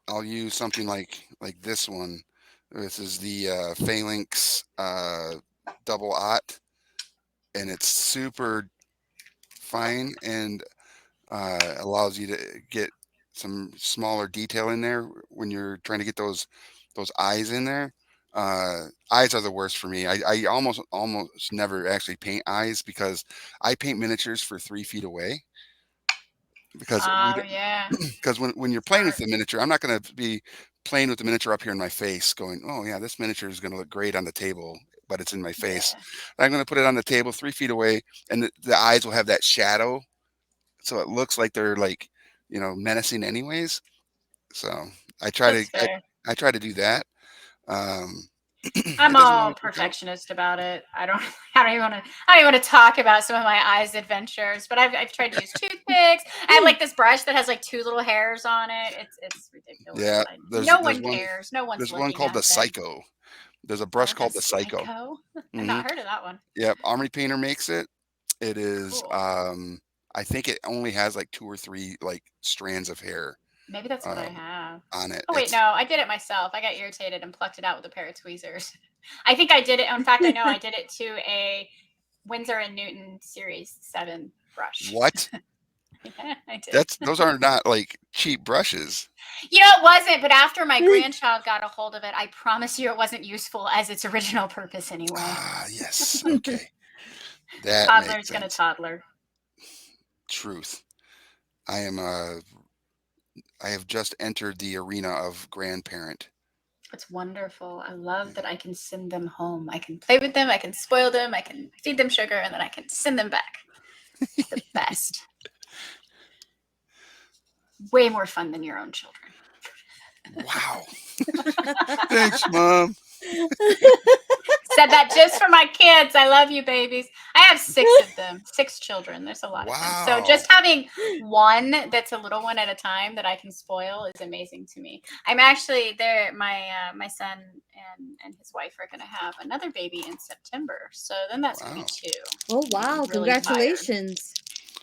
I'll use something like this one. This is the Phalanx double aught, and it's super fine and allows you to get some smaller detail in there when you're trying to get those eyes in there. Eyes are the worst for me. I almost never actually paint eyes because I paint miniatures for 3 feet away. Because because when you're playing with the miniature, I'm not going to be playing with the miniature up here in my face going, oh yeah, this miniature is going to look great on the table, but it's in my face. I'm going to put it on the table 3 feet away, and the eyes will have that shadow, so it looks like they're like, menacing anyways. So I try to do that. I'm It doesn't all always work out. perfectionist about it. I don't I don't even want to I don't even want to talk about some of my eyes adventures, but I've tried to use toothpicks. I have like this brush that has like two little hairs on it. It's ridiculous. Yeah, No there's one one cares. No one's there's one looking called the at them. Psycho. There's a brush Oh, the called the Psycho. Psycho. I've Hmm. not heard of that one. Yep, Army Painter makes it. It is, Cool. I think it only has like two or three like strands of hair Maybe that's what I um, have. on it. Oh wait, It's no, I did it myself. I got irritated and plucked it out with a pair of tweezers. I think I did it. In fact, I know I did it to a Winsor and Newton Series 7 brush. what? Yeah, I did. Those are not like cheap brushes. You know, it wasn't, but after my grandchild got a hold of it, I promise you it wasn't useful as its original purpose anyway. Ah, yes. Okay, that makes Toddler's gonna sense. toddler. Truth. I am I have just entered the arena of grandparent. It's wonderful. I love that I can send them home. I can play with them, I can spoil them, I can feed them sugar, and then I can send them back. It's the best. Way more fun than your own children. Wow. Thanks, Mom. Said that just for my kids. I love you, babies. I have 6 of them, 6 children. There's a lot of them. So Wow. just having one that's a little one at a time that I can spoil is amazing to me. I'm actually there. My son and his wife are going to have another baby in September. So then that's going to Wow. be 2. Oh wow! Really tired. Congratulations.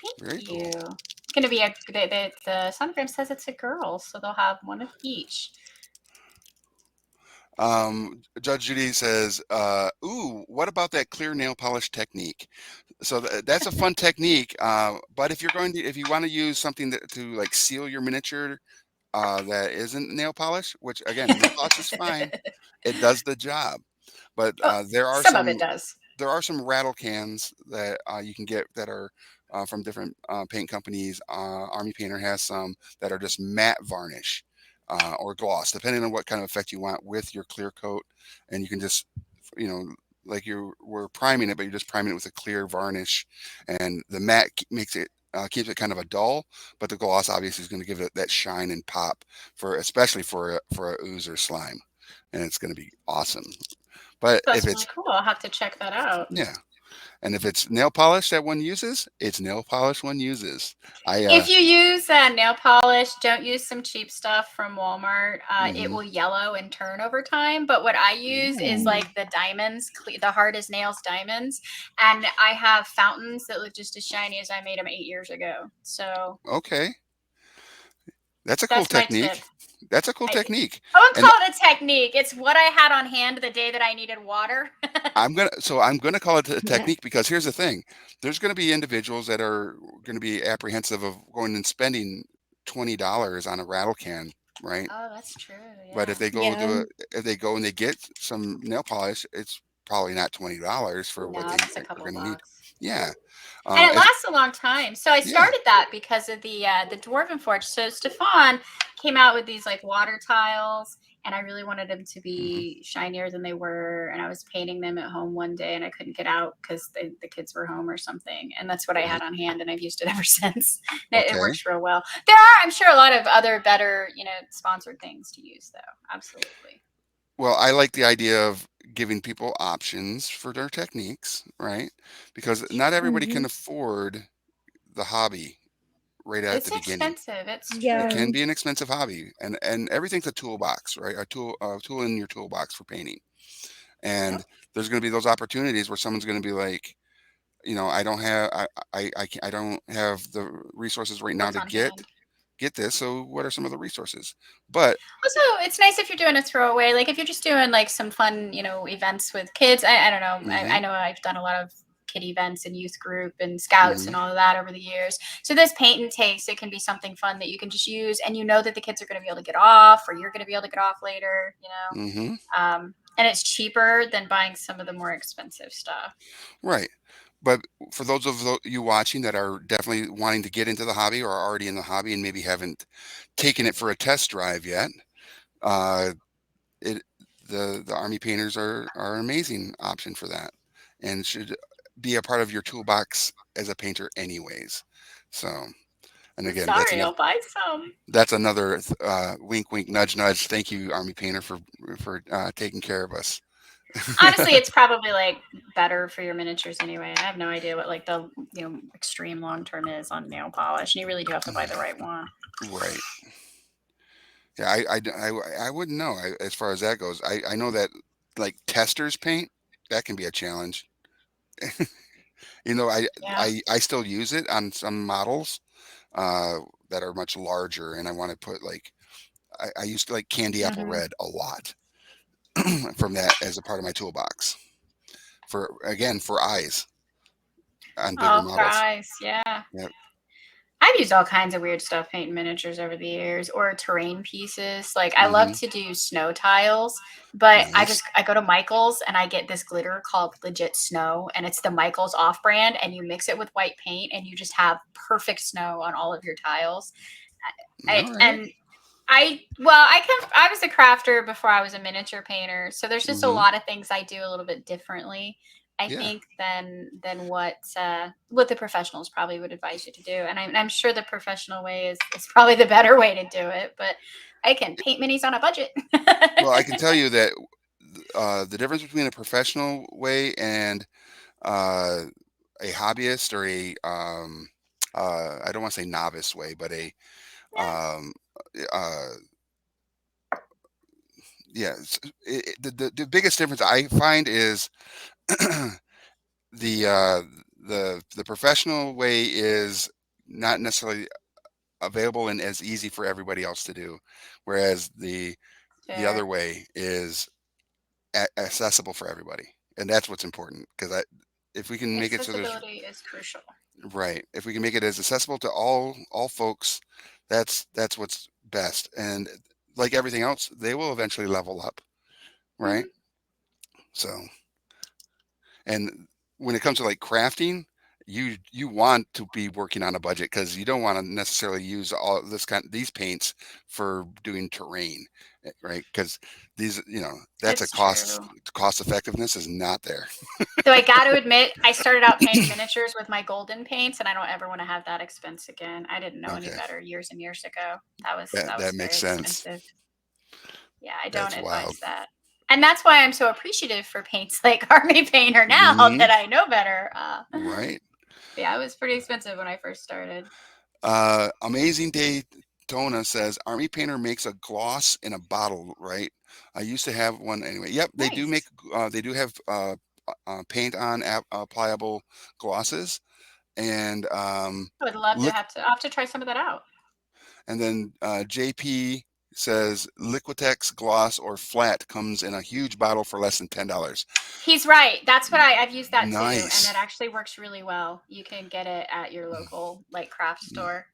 Thank Very you. cool. It's going to be the sonogram says it's a girl, so they'll have one of each. Judge Judy says, ooh, what about that clear nail polish technique? So that's a fun technique. But if you want to use something to like seal your miniature, that isn't nail polish, which again, nail polish is fine. It does the job. But Oh, some of it does. there are some rattle cans that you can get that are from different paint companies. Army Painter has some that are just matte varnish or gloss, depending on what kind of effect you want with your clear coat. And you can just, you know, like you were priming it, but you're just priming it with a clear varnish, and the matte makes it keeps it kind of a dull, but the gloss obviously is going to give it that shine and pop especially for a ooze or slime, and it's going to be awesome. But That's if really it's cool. I'll have to check that out. yeah, and if it's nail polish that one uses, it's nail polish one uses. If you use nail polish, don't use some cheap stuff from Walmart. It Mhm. will yellow and turn over time. But what I use is Ooh, like the diamonds, the hard as nails diamonds. And I have fountains that look just as shiny as I made them 8 years ago. So okay, that's a cool that's my tip. technique. That's a cool I technique. wouldn't And call it a technique. It's what I had on hand the day that I needed water. I'm gonna call it a technique because here's the thing: there's gonna be individuals that are gonna be apprehensive of going and spending $20 on a rattle can, right? Oh, that's true. But Yeah. Yeah. if they go and they get some nail polish, it's probably not $20 for what No, they it's just a are couple gonna need. bucks. Yeah, And it as lasts a long time. So I yeah, started that because of the Dwarven Forge. So Stefan came out with these like water tiles, and I really wanted them to hmm be shinier than they were. And I was painting them at home one day, and I couldn't get out because the kids were home or something. And that's what I right, had on hand, and I've used it ever since. It okay. works real well. There are, I'm sure, a lot of other better, sponsored things to use, though. Absolutely. Well, I like the idea of giving people options for their techniques, right? Because not everybody can Mhm. afford the hobby right at the It's beginning. expensive. It's It Yeah. true. can be an expensive hobby, and everything's a toolbox, right? A tool in your toolbox for painting. Yep. And there's going to be those opportunities where someone's going to be like, I don't have, I don't have the resources right now What's to on hand? get this. So what are some of the resources? But Also, it's nice if you're doing a throwaway, like if you're just doing like some fun, events with kids. I don't know. I hmm know I've done a lot of kid events and youth group and scouts hmm and all of that over the years. So this paint and takes, it can be something fun that you can just use, and you know that the kids are going to be able to get off, or you're going to be able to get off later. hmm And it's cheaper than buying some of the more expensive stuff. right. But for those of you watching that are definitely wanting to get into the hobby or are already in the hobby and maybe haven't taken it for a test drive yet, uh, it the army painters are an amazing option for that, and should be a part of your toolbox as a painter anyways. So, and I'm again, sorry, I'll buy some. that's another wink wink nudge nudge. Thank you, army painter, for taking care of us. Honestly, it's probably like better for your miniatures anyway. I have no idea what like the extreme long term is on nail polish, and you really do have to buy the right one. Right. Yeah, I wouldn't know as far as that goes. I know that like testers paint, that can be a challenge. You know, Yeah. I still use it on some models uh, that are much larger, and I want to put like I used to like candy apple Mm-hmm. red a lot from that as a part of my toolbox for again for eyes on bigger Oh, for models. eyes, yeah. Yep. I've used all kinds of weird stuff painting miniatures over the years, or terrain pieces. Like I love Hmm. to do snow tiles, but Nice. I go to Michael's and I get this glitter called Legit Snow, and it's the Michael's off brand, and you mix it with white paint, and you just have perfect snow on all of your tiles. All right. And I was a crafter before I was a miniature painter, so there's just a Hmm. lot of things I do a little bit differently, I Yeah. think, than what the professionals probably would advise you to do. And I'm sure the professional way is probably the better way to do it, but I can paint minis on a budget. Well, I can tell you that the difference between a professional way and uh, a hobbyist or a I don't want to say novice way, but a Yeah, um, uh, yeah, the biggest difference I find is the uh, the professional way is not necessarily available and as easy for everybody else to do, whereas the other sure. way is accessible for everybody, and that's what's important. Because if we can make it so there's Accessibility is crucial. right, if we can make it as accessible to all folks, that's what's best. And like everything else, they will eventually level up, right? Hmm. So, and when it comes to like crafting, you want to be working on a budget because you don't want to necessarily use all these paints for doing terrain, right? Because these, that's a It's true. cost effectiveness is not there. So I got to admit, I started out painting miniatures with my golden paints, and I don't ever want to have that expense again. I didn't know any Okay, better years and years ago. That was that makes very sense. expensive. Yeah, I don't That's wild. advise that. And that's why I'm so appreciative for paints like Army Painter now Hmm. that I know better. Right. Yeah, it was pretty expensive when I first started. Amazing Day Tona says Army Painter makes a gloss in a bottle, right? I used to have one anyway. Yep, they do make Nice. they do have paint on applicable glosses and I would love to liq I'll have to try some of that out. and then JP says Liquitex gloss or flat comes in a huge bottle for less than $10. He's right. That's what I've used that too, and it Nice. actually works really well. You can get it at your local like craft store.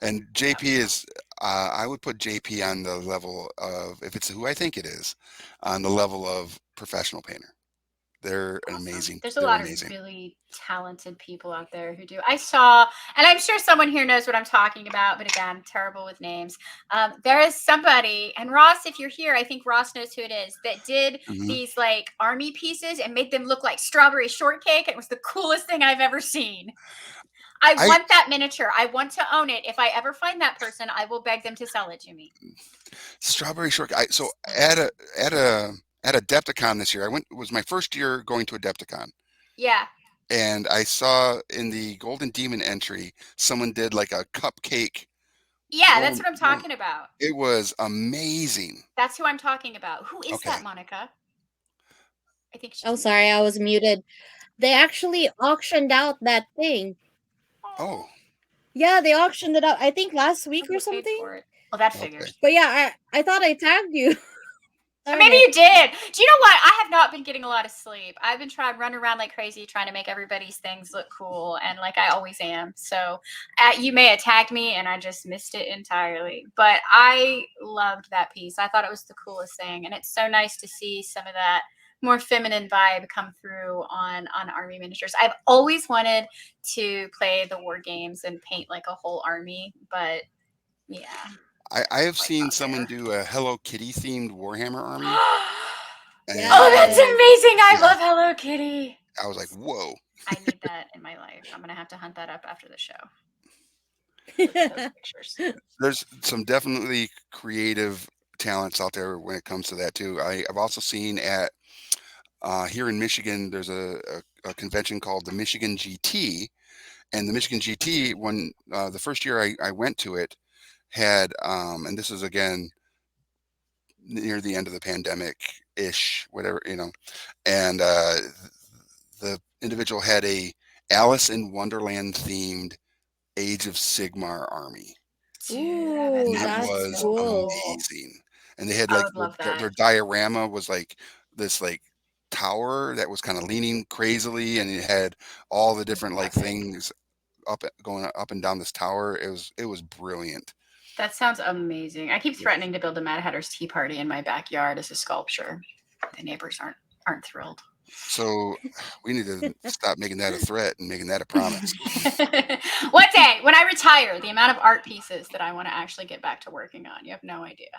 And Yeah. JP is, I would put JP on the level of, if it's who I think it is, on the level of professional painter. Awesome. There's a They're lot of amazing. really talented people out there who do. I saw, and I'm sure someone here knows what I'm talking about, but again, I'm terrible with names. There is somebody, and Ross, if you're here, I think Ross knows who it is, that did Hmm. these like army pieces and made them look like strawberry shortcake. It was the coolest thing I've ever seen. I I want that miniature. I want to own it. If I ever find that person, I will beg them to sell it to me. Strawberry short. So So good. at Adepticon this year, it was my first year going to Adepticon, Yeah. and I saw in the Golden Demon entry someone did like a cupcake Yeah, that's roll. what I'm talking about. It was amazing. That's who I'm talking about. Who is Okay. that, Monica? I think she's Oh, muted. sorry, I was muted. They actually auctioned out that thing. Oh, Oh, Yeah, they auctioned it out, I think last week or who paid something. for it? Well, that okay. figures. But yeah, I thought I tagged you. Darn Maybe it. you did. Do you know what? I have not been getting a lot of sleep. I've been trying running around like crazy, trying to make everybody's things look cool, and like I always am. So you may have tagged me, and I just missed it entirely. But I loved that piece. I thought it was the coolest thing, and it's so nice to see some of that more feminine vibe come through on army miniatures. I've always wanted to play the war games and paint like a whole army, but yeah, I have quite seen got someone there. do a Hello Kitty themed Warhammer army, and Oh, that's Yes. amazing. I yeah, love Hello Kitty. I was like, whoa. I need that in my life. I'm gonna have to hunt that up after the show. Look at those pictures. There's some definitely creative talents out there when it comes to that too. I've also seen at here in Michigan, there's a convention called the Michigan GT, and the Michigan GT, when the first year I went to it, had and this is again near the end of the pandemic ish, whatever, and the individual had a Alice in Wonderland themed Age of Sigmar army, and Ooh, it that's was cool. amazing. And they had I like would love that. their diorama was like this like tower that was kind of leaning crazily, and it had all the different like Epic. things going up and down this tower. It was brilliant. That sounds amazing. I keep threatening to build a Mad Hatter's Tea Party in my backyard as a sculpture. The neighbors aren't thrilled. So we need to stop making that a threat and making that a promise. One day, when I retire, the amount of art pieces that I want to actually get back to working on, you have no idea.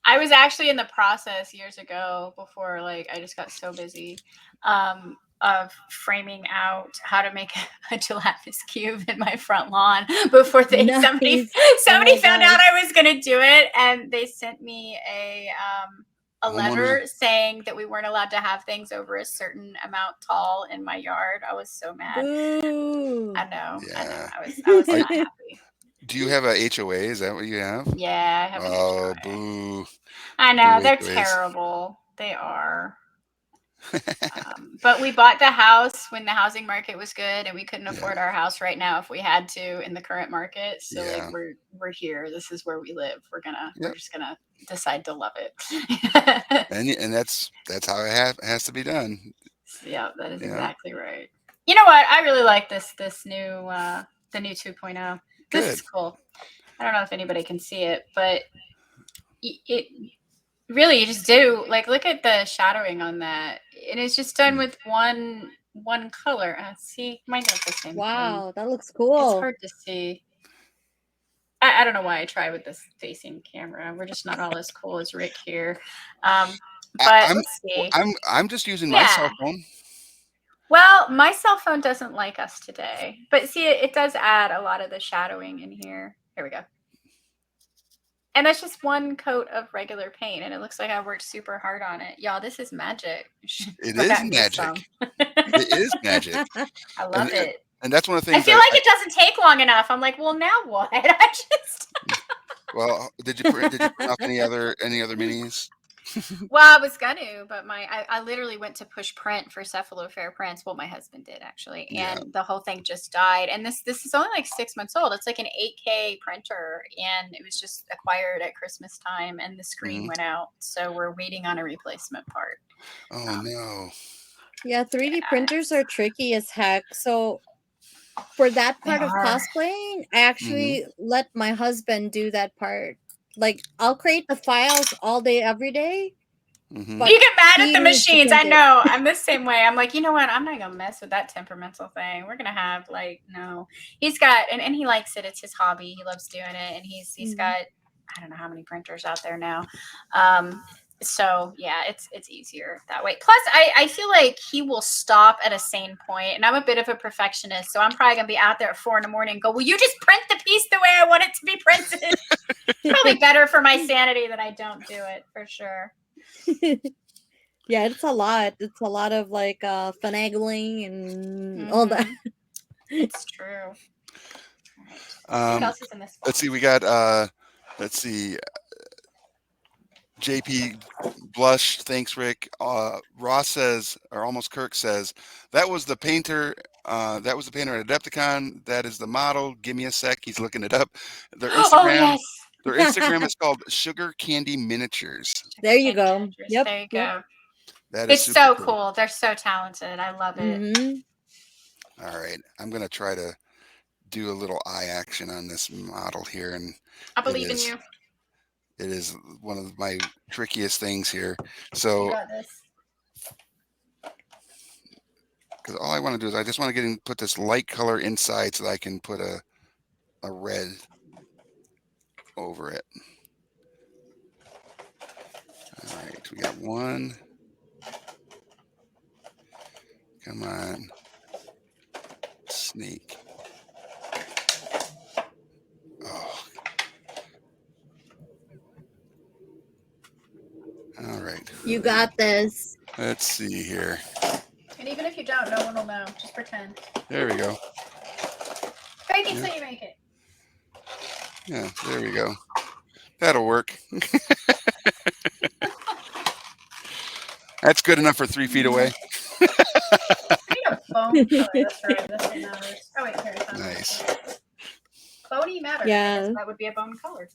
I was actually in the process years ago before I just got so busy of framing out how to make a gelatinous cube in my front lawn before somebody found out I was going to do it, and they sent me a letter saying that we weren't allowed to have things over a certain amount tall in my yard. I was so mad. Boo. I know. Yeah. I was not happy. Do you have a HOA? Is that what you have? Yeah, I have an HOA. Boo. I know, Boo they're HOAs. terrible. They are. But we bought the house when the housing market was good, and we couldn't afford our house right now if we had to in the current market. So we're here. This is where we live. We're just gonna decide to love it. and that's how it has to be done. Yeah, that is exactly right. You know what? I really like this new the new 2.0. This is cool. I don't know if anybody can see it, but it really, you just do look at the shadowing on that, and it's just done with one color. See, might not the same. Wow, thing. That looks cool. It's hard to see. I don't know why I try with this facing camera. We're just not all as cool as Rick here. But let's see. I'm just using my cell phone. Well, my cell phone doesn't like us today, but see, it does add a lot of the shadowing in here. Here we go. And that's just one coat of regular paint, and it looks like I worked super hard on it. Y'all, this is magic. It is magic. It is magic. I love it. And that's one of the things. I feel like it doesn't take long enough. I'm like, well, now what? I just. Well, did you print off any other minis? Well, I was gonna, but I literally went to push print for Cephalofair prints. Well, my husband did actually, and the whole thing just died. And this is only like 6 months old. It's like an 8K printer, and it was just acquired at Christmas time, and the screen went out. So we're waiting on a replacement part. Oh no. Yeah, 3D printers are tricky as heck. So for that part of cosplaying, I actually let my husband do that part. Like, I'll create the files all day, every day. But you get mad at the machines. I know. I'm the same way. I'm like, you know what? I'm not going to mess with that temperamental thing. We're going to have no. He's got, and he likes it. It's his hobby. He loves doing it. And he's got, I don't know how many printers out there now. So yeah, it's easier that way. Plus, I feel like he will stop at a sane point, and I'm a bit of a perfectionist, so I'm probably gonna be out there at 4 a.m. and go, "Will you just print the piece the way I want it to be printed?" It's probably better for my sanity that I don't do it, for sure. Yeah, it's a lot. It's a lot of finagling and all that. It's true. What else is in this box? Let's see. We got. Let's see. JP Blush, thanks, Rick. Ross says, or almost Kirk says, that was the painter. That was the painter at Adepticon. That is the model. Give me a sec. He's looking it up. Their Instagram. Their Instagram is called Sugar Candy Miniatures. There you go. Yep. There you go. That is so cool. They're so talented. I love it. All right, I'm gonna try to do a little eye action on this model here, and I believe in you. It is one of my trickiest things here. So, because all I want to do is I just want to put this light color inside so that I can put a red over it. All right, we got one. Come on, snake. Oh. All right. You got this. Let's see here. And even if you don't, no one will know. Just pretend. There we go. Fake it Yeah. till you make it. Yeah, there we go. That'll work. That's good enough for 3 feet away. I need a bone color. That's right. That's what matters. Oh wait, here it's on. Nice. Bony matter. I Yeah. guess that would be a bone color.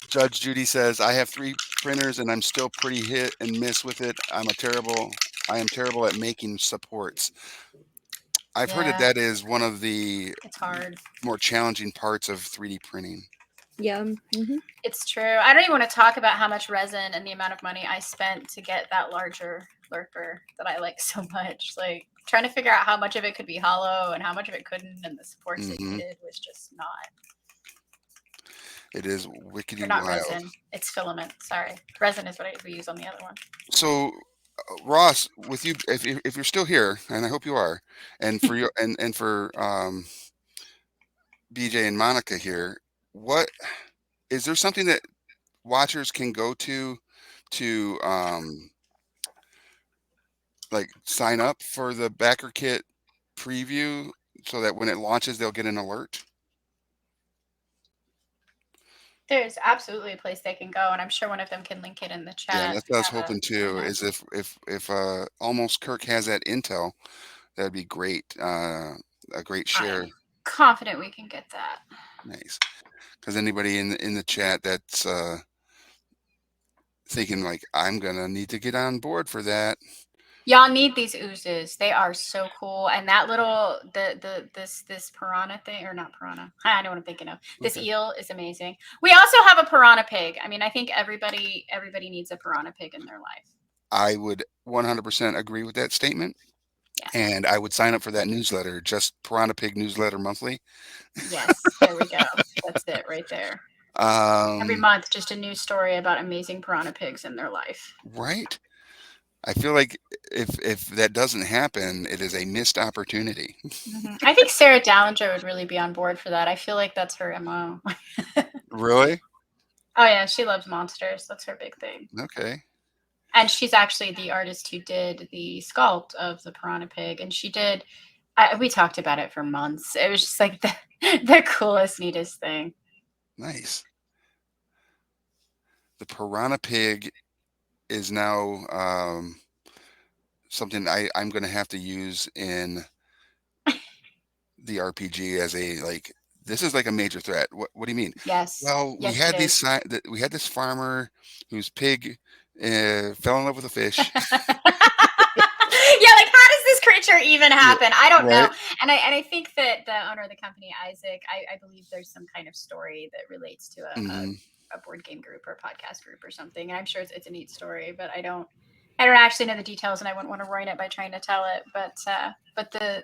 Judge Judy says, I have 3 printers and I'm still pretty hit and miss with it. I am terrible at making supports. I've heard Yeah. that is one of the It's hard. more challenging parts of 3D printing. Yeah. It's true. I don't even want to talk about how much resin and the amount of money I spent to get that larger lurker that I like so much. Like trying to figure out how much of it could be hollow and how much of it couldn't, and the supports it needed was just not. It is wickedy Or not wild. resin. It's filament. Sorry, resin is what we use on the other one. So, Ross, with you, if you're still here, and I hope you are, and for you and for BJ and Monica here, what is there something that watchers can go to like sign up for the Backer Kit preview so that when it launches they'll get an alert? There's absolutely a place they can go, and I'm sure one of them can link it in the chat. Yeah, that's what I was hoping too. Is if Almost Kirk has that intel, that'd be great. A great share. I'm confident we can get that. Nice. Because anybody in the chat that's thinking like, I'm gonna need to get on board for that. Y'all need these oozes. They are so cool. And that little this piranha thing, or not piranha. I know what I'm thinking of. This eel is amazing. We also have a piranha pig. I mean, I think everybody needs a piranha pig in their life. I would 100% agree with that statement. Yeah. And I would sign up for that newsletter, just Piranha Pig newsletter monthly. Yes, there we go. That's it right there. Every month, just a new story about amazing piranha pigs in their life. Right. I feel like if that doesn't happen, it is a missed opportunity. I think Sarah Dallinger would really be on board for that. I feel like that's her MO. Really? Oh yeah, she loves monsters. That's her big thing. Okay. And she's actually the artist who did the sculpt of the piranha pig, and she did. We talked about it for months. It was just like the coolest, neatest thing. Nice. The piranha pig is now something I'm going to have to use in the RPG as a this is like a major threat. What do you mean? Yes. Well, yes, we had this farmer whose pig fell in love with a fish. Yeah, like how does this creature even happen? I don't know. And I think that the owner of the company, Isaac, I believe there's some kind of story that relates to a board game group or a podcast group or something. And I'm sure it's a neat story, but I don't actually know the details, and I wouldn't want to ruin it by trying to tell it. But the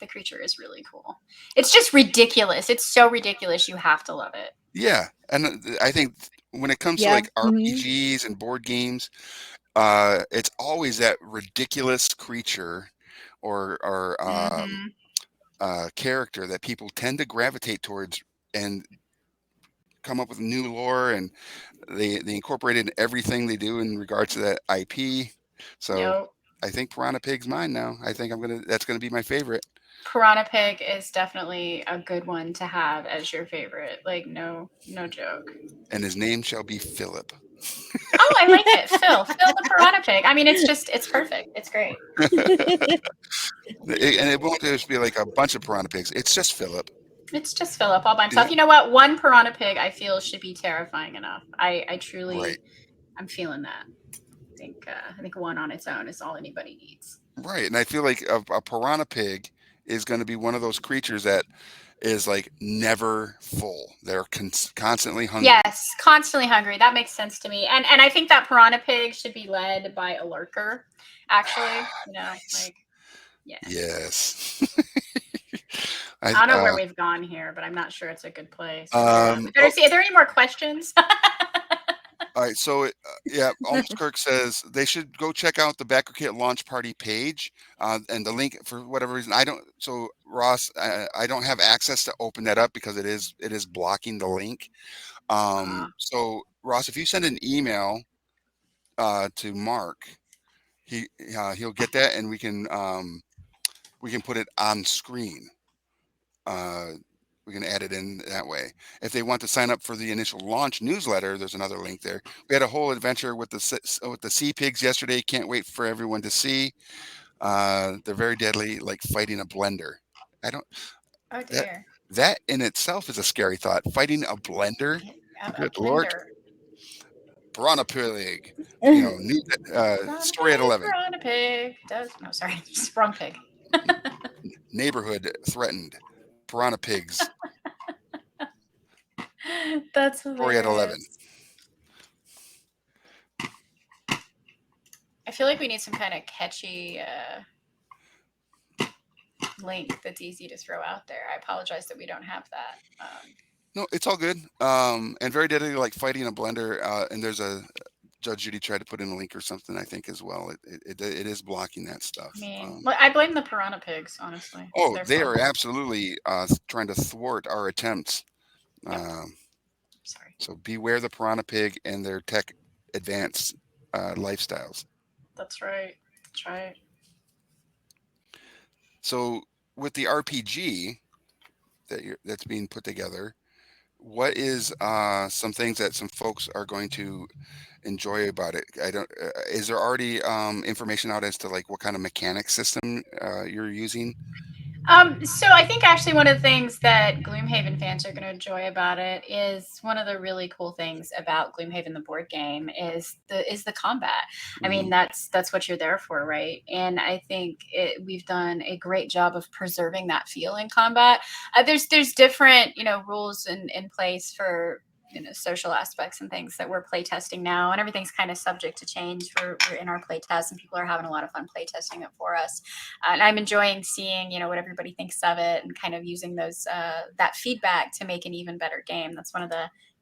creature is really cool. It's just ridiculous. It's so ridiculous. You have to love it. Yeah, and I think when it comes to like RPGs and board games, it's always that ridiculous creature or character that people tend to gravitate towards and come up with new lore, and they incorporate it in everything they do in regards to that IP. So I think Piranha Pig's mine now. I think that's gonna be my favorite. Piranha Pig is definitely a good one to have as your favorite. Like no joke. And his name shall be Philip. Oh, I like it. Phil the Piranha Pig. I mean, it's perfect. It's great. And it won't just be like a bunch of Piranha Pigs. It's just Philip. It's just Philip all by himself. Yeah. You know what? One Piranha Pig I feel should be terrifying enough. I truly, I'm feeling that. I think one on its own is all anybody needs. Right, and I feel like a Piranha Pig is going to be one of those creatures that is like never full. They're constantly hungry. Yes, constantly hungry. That makes sense to me. And I think that Piranha Pig should be led by a lurker. Actually, Yes. I don't know where we've gone here, but I'm not sure it's a good place. Are there any more questions? All right, so Almost Kirk says they should go check out the Backer Kit launch party page, and the link, for whatever reason Ross, I don't have access to open that up because it is blocking the link. So Ross, if you send an email to Mark, he'll get that, and we can put it on screen. Uh, we can add it in that way. If they want to sign up for the initial launch newsletter, there's another link there. We had a whole adventure with the sea pigs yesterday. Can't wait for everyone to see. They're very deadly, like fighting a blender. I don't Oh that dear. that in itself is a scary thought. Fighting a blender. A Good Lord. blender. Piranha pig. New Piranha story at pig, 11. piranha pig. No, sorry, sprung pig. Neighborhood threatened. Piranha pigs. That's Story at 11. hilarious. I feel like we need some kind of catchy link that's easy to throw out there. I apologize that we don't have that. No, it's all good. And very deadly, like fighting a blender. And there's a Judge Judy tried to put in a link or something, I think, as well. It is blocking that stuff. I mean, I blame the piranha pigs, honestly. Oh, they are absolutely trying to thwart our attempts. Yep. Sorry. So beware the piranha pig and their tech advanced lifestyles. That's right. That's right. So with the RPG that's being put together, what is some things that some folks are going to enjoy about it? I don't. Is there already information out as to like what kind of mechanic system you're using? So I think actually one of the things that Gloomhaven fans are going to enjoy about it is one of the really cool things about Gloomhaven, the board game, is the combat. I mean, that's what you're there for, right? And I think we've done a great job of preserving that feel in combat. There's different rules in place for social aspects and things that we're play testing now, and everything's kind of subject to change. We're in our play test, and people are having a lot of fun play testing it for us. And I'm enjoying seeing what everybody thinks of it, and kind of using those that feedback to make an even better game. That's one of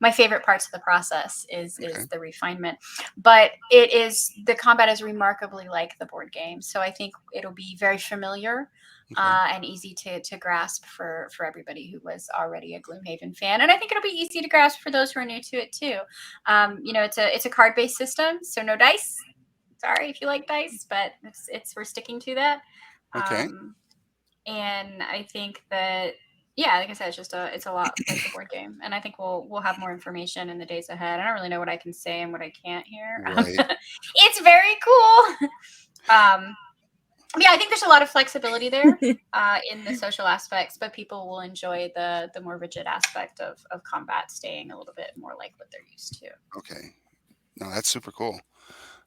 my favorite parts of the process is the refinement. But the combat is remarkably like the board game, so I think it'll be very familiar. And easy to grasp for everybody who was already a Gloomhaven fan, and I think it'll be easy to grasp for those who are new to it too. It's a card based system, so no dice. Sorry if you like dice, but we're sticking to that. Okay. And I think that like I said, it's a lot like the board game, and I think we'll have more information in the days ahead. I don't really know what I can say and what I can't here. Right. It's very cool. I think there's a lot of flexibility there in the social aspects, but people will enjoy the more rigid aspect of combat staying a little bit more like what they're used to. Okay. No, that's super cool.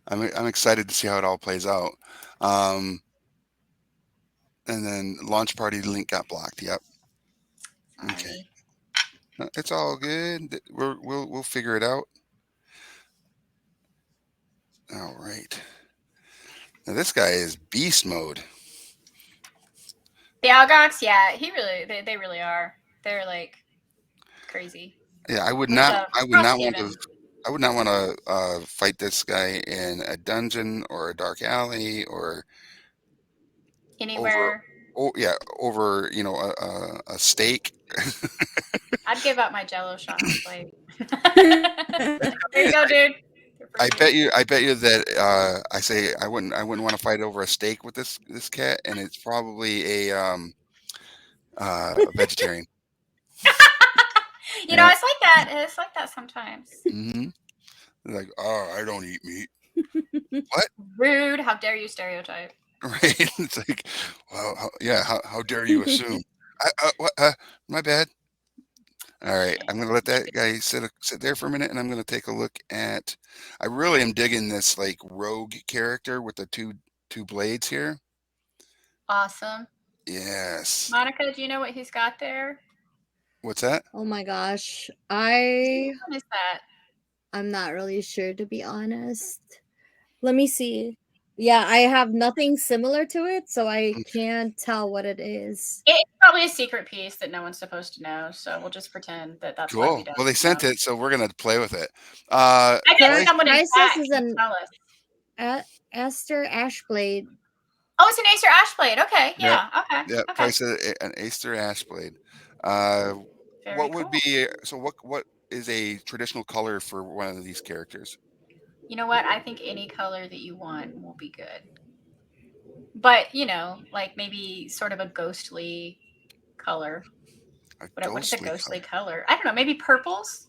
I'm excited to see how it all plays out. And then launch party link got blocked. Yep. Sorry. Okay. No, it's all good. We'll figure it out. All right. Now this guy is beast mode. The Algox, yeah, they really are. They're like crazy. Yeah, I would not want to fight this guy in a dungeon or a dark alley or anywhere. Over a steak. I'd give up my Jello shot on plate. There you go, dude. I bet you that I say I wouldn't want to fight over a steak with this cat, and it's probably a vegetarian. It's like that. It's like that sometimes. Mm-hmm. Like, oh, I don't eat meat. What? Rude! How dare you stereotype? Right? It's like, well, how dare you assume? My bad. All right, I'm going to let that guy sit there for a minute, and I'm going to take a look at. I really am digging this like rogue character with the two blades here. Awesome. Yes. Monica, do you know what he's got there? What's that? Oh my gosh, What is that? I'm not really sure, to be honest. Let me see. Yeah, I have nothing similar to it, so I can't tell what it is. It's probably a secret piece that no one's supposed to know, so we'll just pretend that that's cool. What he does. Well, they sent it, so we're gonna play with it. I guess someone in chat is can tell us. Aster Ashblade. Oh, it's an Acer Ashblade. Okay, yeah, okay. Yeah, okay. price an Acer Ashblade. What would be so? What is a traditional color for one of these characters? You know what? I think any color that you want will be good. But, like maybe sort of a ghostly color. A What is a ghostly ghostly color. color? I don't know. Maybe purples?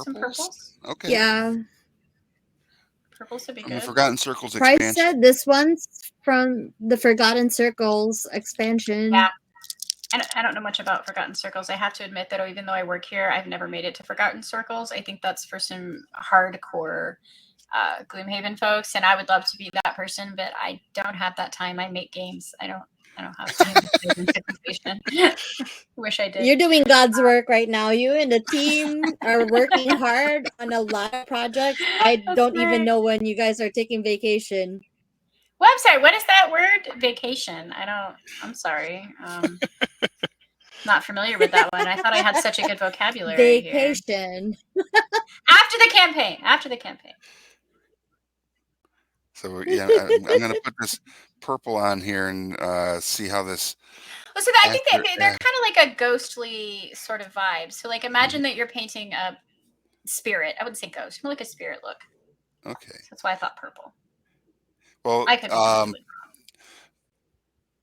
Some Purples? purples? Okay. Yeah. Purples would be From the good. Forgotten Circles Price expansion. said this one's from the Forgotten Circles expansion. Yeah. I don't know much about Forgotten Circles. I have to admit that even though I work here, I've never made it to Forgotten Circles. I think that's for some hardcore Gloomhaven folks, and I would love to be that person, but I don't have that time. I make games. I don't have time to play into completion. Wish I did. You're doing God's work right now. You and the team are working hard on a lot of projects. I That's don't even right. know when you guys are taking vacation. Well, I'm sorry. What is that word? Vacation. I'm sorry. Not familiar with that one. I thought I had such a good vocabulary here. Vacation. After the campaign. After the campaign. So yeah, I'm going to put this purple on here and see how this. Well, so I think they're kind of like a ghostly sort of vibe. So like imagine that you're painting a spirit. I wouldn't say ghost, more like a spirit look. Okay. So that's why I thought purple. Well, I could be totally wrong.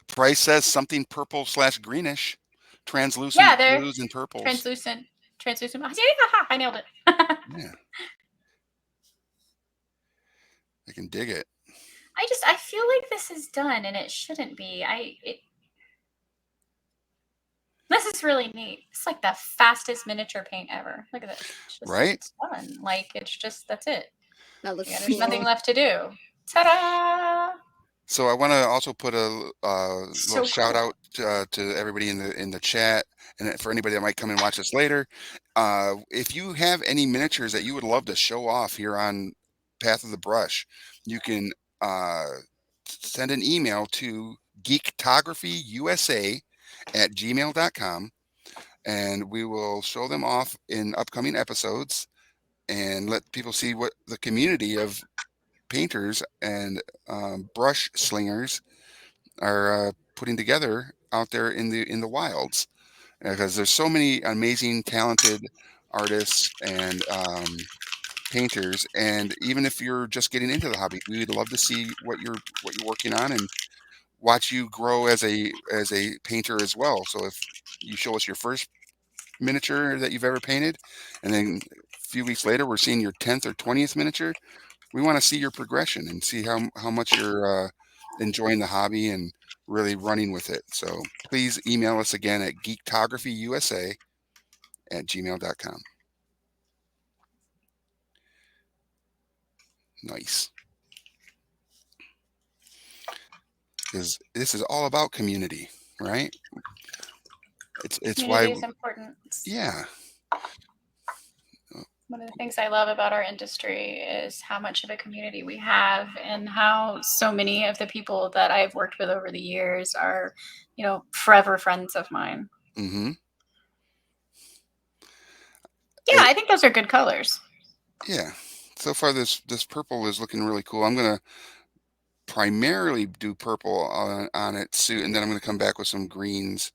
Price says something purple / greenish, translucent they're blues and purples. Translucent. I nailed it. Yeah. I can dig it. I feel like this is done and it shouldn't be. This is really neat. It's like the fastest miniature paint ever. Look at this. Right? It's done. Like that's it. That looks There's nothing left to do. Ta-da! So I want to also put a little shout cool. out to everybody in the chat, and for anybody that might come and watch us later. If you have any miniatures that you would love to show off here on Path of the Brush, you can send an email to geektographyyusa@gmail.com, and we will show them off in upcoming episodes and let people see what the community of painters and brush slingers are putting together out there in the wilds, because there's so many amazing, talented artists and painters. And even if you're just getting into the hobby, we would love to see what you're working on and watch you grow as a painter as well. So if you show us your first miniature that you've ever painted, and then a few weeks later we're seeing your 10th or 20th miniature, we want to see your progression and see how much you're enjoying the hobby and really running with it. So please email us again at geektographyyusa@gmail.com. Nice. Because this is all about community, right? It's Community why. is important. Yeah. One of the things I love about our industry is how much of a community we have and how so many of the people that I've worked with over the years are, forever friends of mine. Mm-hmm. Yeah, I think those are good colors. Yeah. So far, this purple is looking really cool. I'm going to primarily do purple on it suit, and then I'm going to come back with some greens.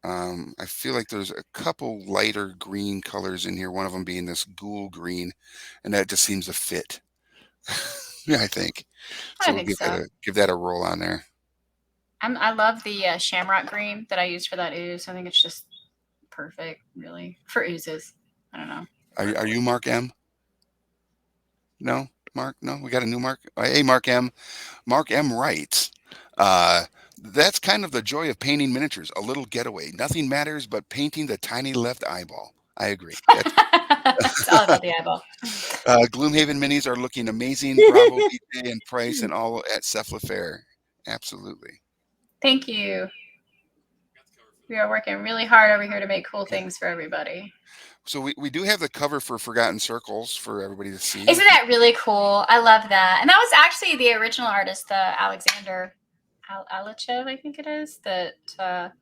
I feel like there's a couple lighter green colors in here, one of them being this ghoul green, and that just seems to fit. Yeah, I think. So we'll give that a roll on there. I love the shamrock green that I used for that ooze. I think it's just perfect, really, for oozes. I don't know. Are you Mark M? No, Mark? No, we got a new Mark. Hey, Mark M. Mark M writes, that's kind of the joy of painting miniatures, a little getaway. Nothing matters but painting the tiny left eyeball. I agree. It's all about the eyeball. Gloomhaven minis are looking amazing. Bravo, DJ, and Price, and all at Cephalofair. Absolutely. Thank you. We are working really hard over here to make cool things for everybody. So we do have the cover for Forgotten Circles for everybody to see. Isn't that really cool? I love that. And that was actually the original artist, Alexander Alachev, I think it is, that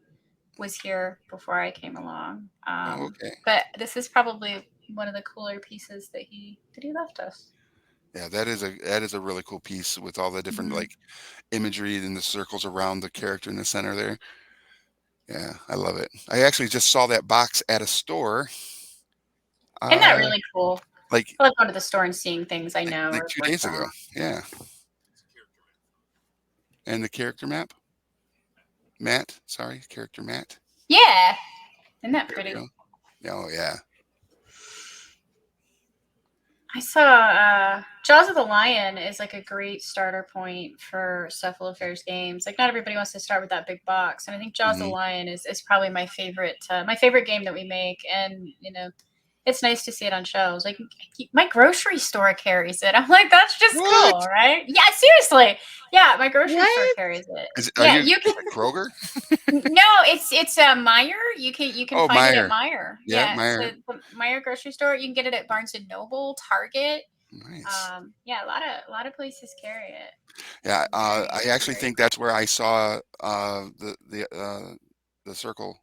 was here before I came along. Okay. But this is probably one of the cooler pieces that he left us. Yeah, that is a really cool piece with all the different like imagery and the circles around the character in the center there. Yeah, I love it. I actually just saw that box at a store Isn't that uh, really cool? like I love going to the store and seeing things I know like or 2 days saw. ago. Yeah. And the character map, Matt. Sorry, character Matt. Yeah. Isn't that There we pretty? go. Oh yeah. I saw Jaws of the Lion is like a great starter point for Cephalofair's games. Like not everybody wants to start with that big box, and I think Jaws of the Hmm. Lion is probably my favorite game that we make. And it's nice to see it on shelves. Like my grocery store carries it. I'm like, that's just What? cool, right? Yeah, seriously. Yeah, my grocery store What? carries it. Are Yeah, you you can. at Kroger? No, it's a Meyer. You can Oh, find it at Meyer. Meyer. Yeah, Yeah, so Meyer. the Meyer grocery store. You can get it at Barnes and Noble, Target. Nice. Yeah, a lot of places carry it. Yeah, Very, I actually very think cool. that's where I saw the circle,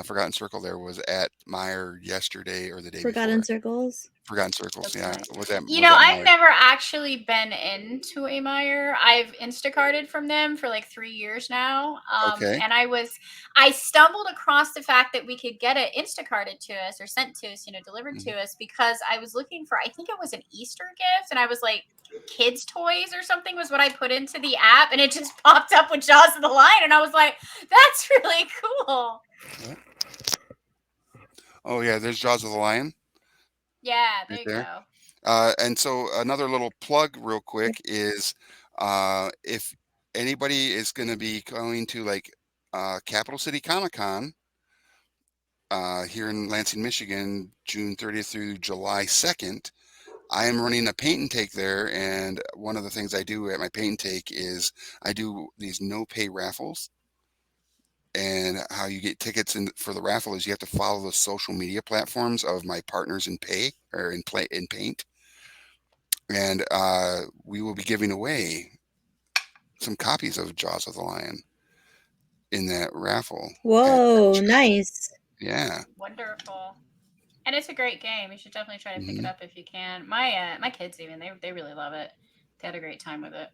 Forgotten Circle. There was at Meyer yesterday or the day Forgotten before. Circles. Forgotten Circles. That's Yeah, nice. was at I've Meyer. never actually been into a Meyer. I've Instacarted from them for like 3 years now. Okay. And I stumbled across the fact that we could get it Instacarted to us or sent to us, delivered to Mhm. us because I was looking for, I think it was an Easter gift, and I was like, kids' toys or something was what I put into the app, and it just popped up with Jaws of the Lion, and I was like, that's really cool. What? Oh yeah, there's Jaws of the Lion Yeah, there right you there. go. And so another little plug, real quick, is if anybody is going to be going to like Capital City Comic Con here in Lansing, Michigan, June 30th through July 2nd. I am running a paint and take there, and one of the things I do at my paint and take is I do these no pay raffles. And how you get tickets for the raffle is you have to follow the social media platforms of my partners in pay or in paint, and we will be giving away some copies of Jaws of the Lion in that raffle. At Whoa, chance. nice. Yeah. Wonderful. And it's a great game. You should definitely try to pick it Hmm. up if you can. My kids even they really love it. They had a great time with it.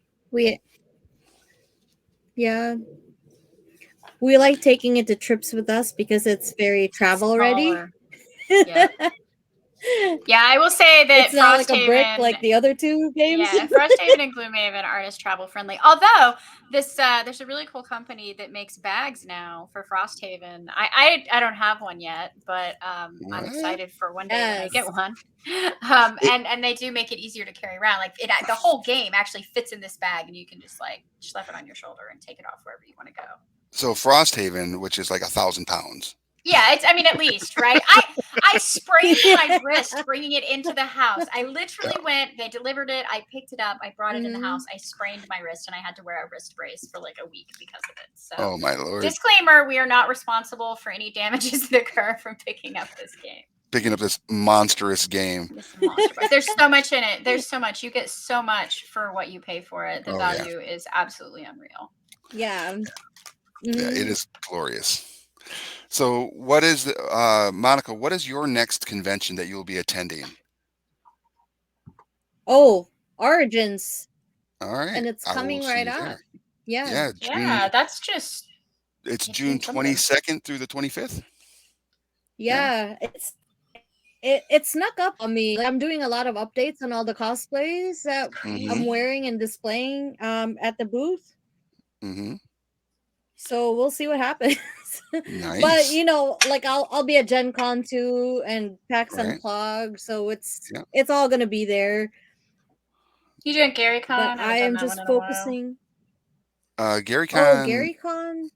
Yeah, we like taking it to trips with us because it's very travel ready. Smaller. Yeah. Yeah, I will say that It's not like a brick Frosthaven, like the other two games. yeah, Frosthaven and Gloomhaven aren't as travel friendly. Although there's a really cool company that makes bags now for Frosthaven. I don't have one yet, but I'm What? excited for one day when I Yes. get one. It, And they do make it easier to carry around. Like the whole game actually fits in this bag, and you can just like schlep it on your shoulder and take it off wherever you want to go. so Frosthaven, which is like 1,000 pounds. Yeah, I mean, at least, right? I sprained my wrist bringing it into the house. I literally went, they delivered it, I picked it up, I brought it in the house, I sprained my wrist, and I had to wear a wrist brace for like a week because of it. So, Oh my lord! disclaimer, we are not responsible for any damages that occur from picking up this game. Picking up this monstrous game. This monster. But there's so much in it. There's so much. You get so much for what you pay for it. The Oh yeah, value is absolutely unreal. Yeah. yeah, it Mhm. is glorious. So, what is Monica? What is your next convention that you'll be attending? Oh, Origins. All right, And it's I will coming see right you up. there. Yeah. Yeah, Yeah, that's just it's it's June something. 22nd through the 25th. Yeah. It snuck up on me. Like, I'm doing a lot of updates on all the cosplays that Mm-hmm. I'm wearing and displaying at the booth. Mm-hmm. So we'll see what happens. But Nice. like I'll be at Gen Con too and PAX Right. Unplugged, so Yeah. it's all gonna be there. You doing Gary Con? But I haven't I done am that one just in a while. focusing. Gary Oh, Con. Gary Con.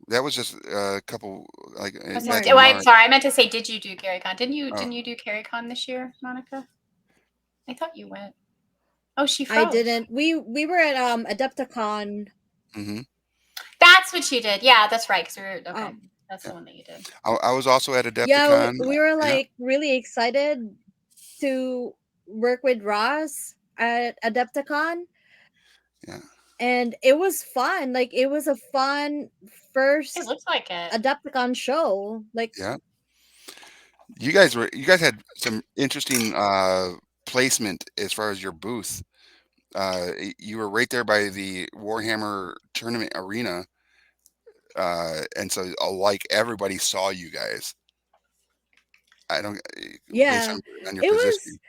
That was just a couple like I'm back sorry. in Oh, I'm March. sorry. I meant to say, did you do Gary Con? Didn't Oh, you do Gary Con this year, Monica? I thought you went. Oh, she I froze. didn't. We were at Adepticon. mm-hmm. That's what you did. Yeah, that's right. Because we were okay. That's Yeah. the one that you did. I was also at Yeah, Adepticon. we were Yeah. like really excited to work with Ross at Adepticon. Yeah. And it was fun. Like it was a fun It first looks like it. Adepticon show. Like Yeah. You guys had some interesting placement as far as your booth. You were right there by the Warhammer tournament arena, and so like everybody saw you guys. I don't based Yeah. on your It was position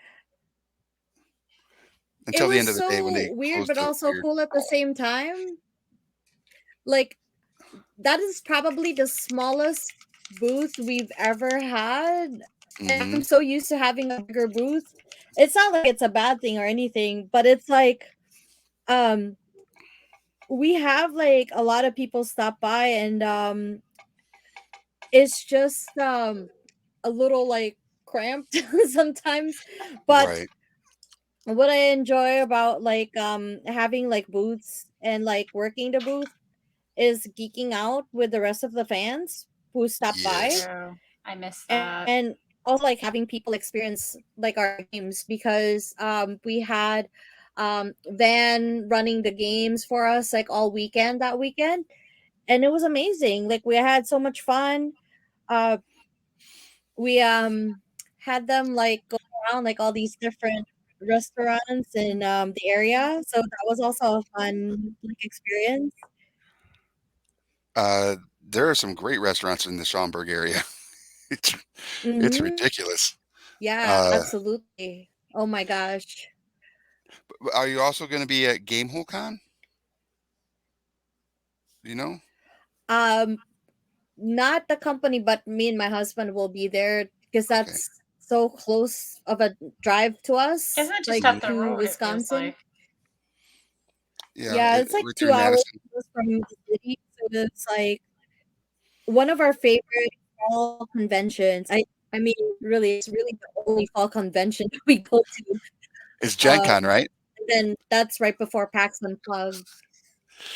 it until the was end of the day when so they weird closed but the also weird. cool at the same time. Like that is probably the smallest booth we've ever had. And Hmm. I'm so used to having a bigger booth. It's not like it's a bad thing or anything, but it's like um we have like a lot of people stop by and it's just a little like cramped sometimes. But Right. what I enjoy about like having like booths and like working the booth is geeking out with the rest of the fans who stop by, Yes. True. I miss that. and also like having people experience like our games because we had Van running the games for us like all weekend that weekend, and it was amazing. Like we had so much fun. uh we had them like go around like all these different restaurants in the area, so that was also a fun like experience. There are some great restaurants in the Schaumburg area. It's it's Mm-hmm. ridiculous. Yeah, Uh, absolutely. Oh my gosh. are you also going to be at Gamehole Con? Do you know? Um, Not the company, but me and my husband will be there because Okay. that's so close of a drive to us, Isn't it just like Mhm. up the to road? It feels Wisconsin. like. Yeah, Yeah, it's like right there in 2 hours Madison. from the city. So it's like one of our favorite fall conventions. I mean, really, it's really the only fall convention we go to. It's Gen Um, Con, right? and then that's right before PAX Unplugged.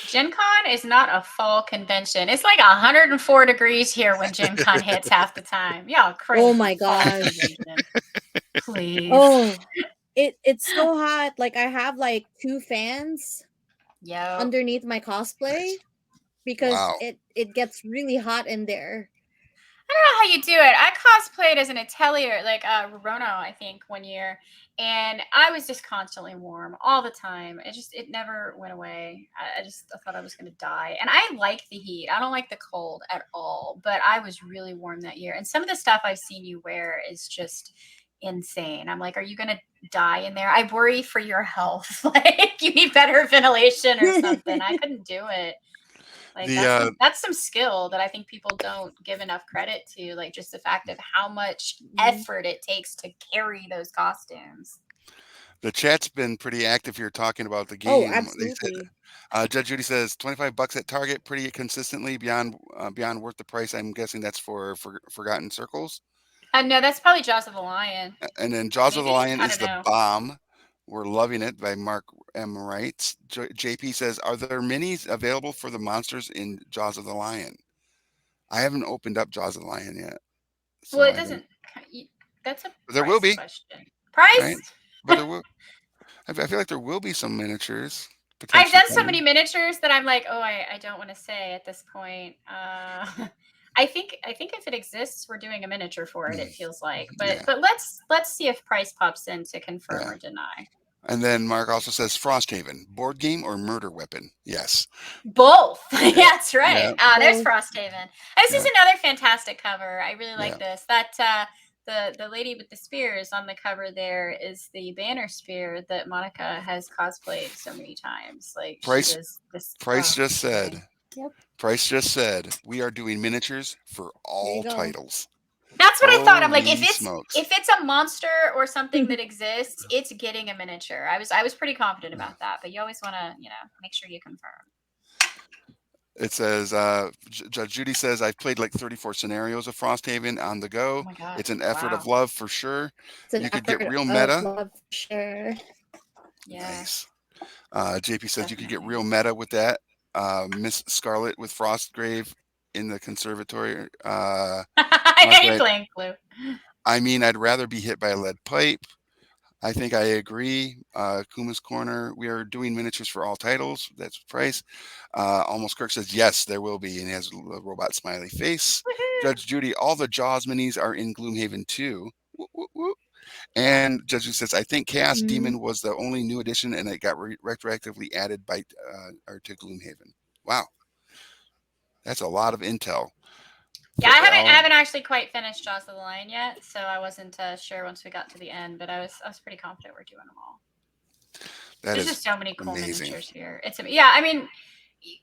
Gen Con is not a fall convention. It's like 104 degrees here when Gen Con hits half the time. Y'all Oh crazy. my Fall gosh. convention. Please. Oh, it's so hot. Like I have like two fans Yo. underneath my cosplay Nice. because Wow. it gets really hot in there. I don't know how you do it. I cosplayed as an atelier, like Rono, I think, one year, and I was just constantly warm all the time. It never went away. I thought I was gonna die, and I like the heat. I don't like the cold at all, but I was really warm that year. And some of the stuff I've seen you wear is just insane. I'm like, are you gonna die in there? I worry for your health. Like you need better ventilation or something. I couldn't do it. Like The uh, that's some skill that I think people don't give enough credit to, like just the fact of how much Mhm. effort it takes to carry those costumes. the chat's been pretty active here talking about the Oh, game. They said absolutely. Judge Judy says $25 at Target, pretty consistently beyond worth the price. I'm guessing that's for Forgotten Circles. No, that's probably Jaws of the Lion. And then Jaws of the Maybe? Lion I is don't the know. bomb. We're loving it by Mark M. Wrights. JP says, are there minis available for the monsters in Jaws of the Lion? I haven't opened up Jaws of the Lion yet, Well, so it I don't. doesn't. That's a But there will price be, question. right? Price? But there will. I feel like there will be some miniatures I've potentially done so many coming. miniatures that I'm like, oh, I don't want to say at this point. I think if it exists, we're doing a miniature for it. Mm, It feels like, but yeah, let's see if price pops in to confirm yeah. or deny. And then Mark also says Frosthaven, board game or murder weapon? Yes. Both. Yeah, Yeah. that's right. Yeah. There's Both. Frosthaven. This is Yeah. another fantastic cover. I really like Yeah. this. That the lady with the spears on the cover there is the banner spear that Monica has cosplayed so many times. Like she Price was this. Price just Amazing. said. Yep. Price just said we are doing miniatures for There you all go. titles. That's what I thought. I'm like, Holy smokes. if it's a monster or something that exists, it's getting a miniature. I was pretty confident about that, but you always want to make sure you confirm. It says, Judge Judy says, I've played like 34 scenarios of Frosthaven on the Oh go. my god! It's an effort of Wow. love for sure. It's an You could get effort real of meta. love for sure. Yeah, Nice. JP says you could get definitely. real meta with that. Miss Scarlet with Frostgrave in the conservatory. I Mark know you're Wright, playing Clue. I mean, I'd rather be hit by a lead pipe. I think I agree. Kuma's Corner, we are doing miniatures for all titles. That's price. Almost Kirk says, yes, there will be. And he has a robot smiley face. Woohoo! Judge Judy, all the Jaws minis are in Gloomhaven too. Woo, woo, woo. Yeah. And Judge Judy says, I think Chaos Mhm. Demon was the only new addition and it got retroactively added or to Gloomhaven. Wow. That's a lot of intel. Yeah, I haven't actually quite finished Jaws of the Lion yet, so I wasn't sure once we got to the end, but I was pretty confident we're doing them all. There's just so many cool miniatures here. I mean,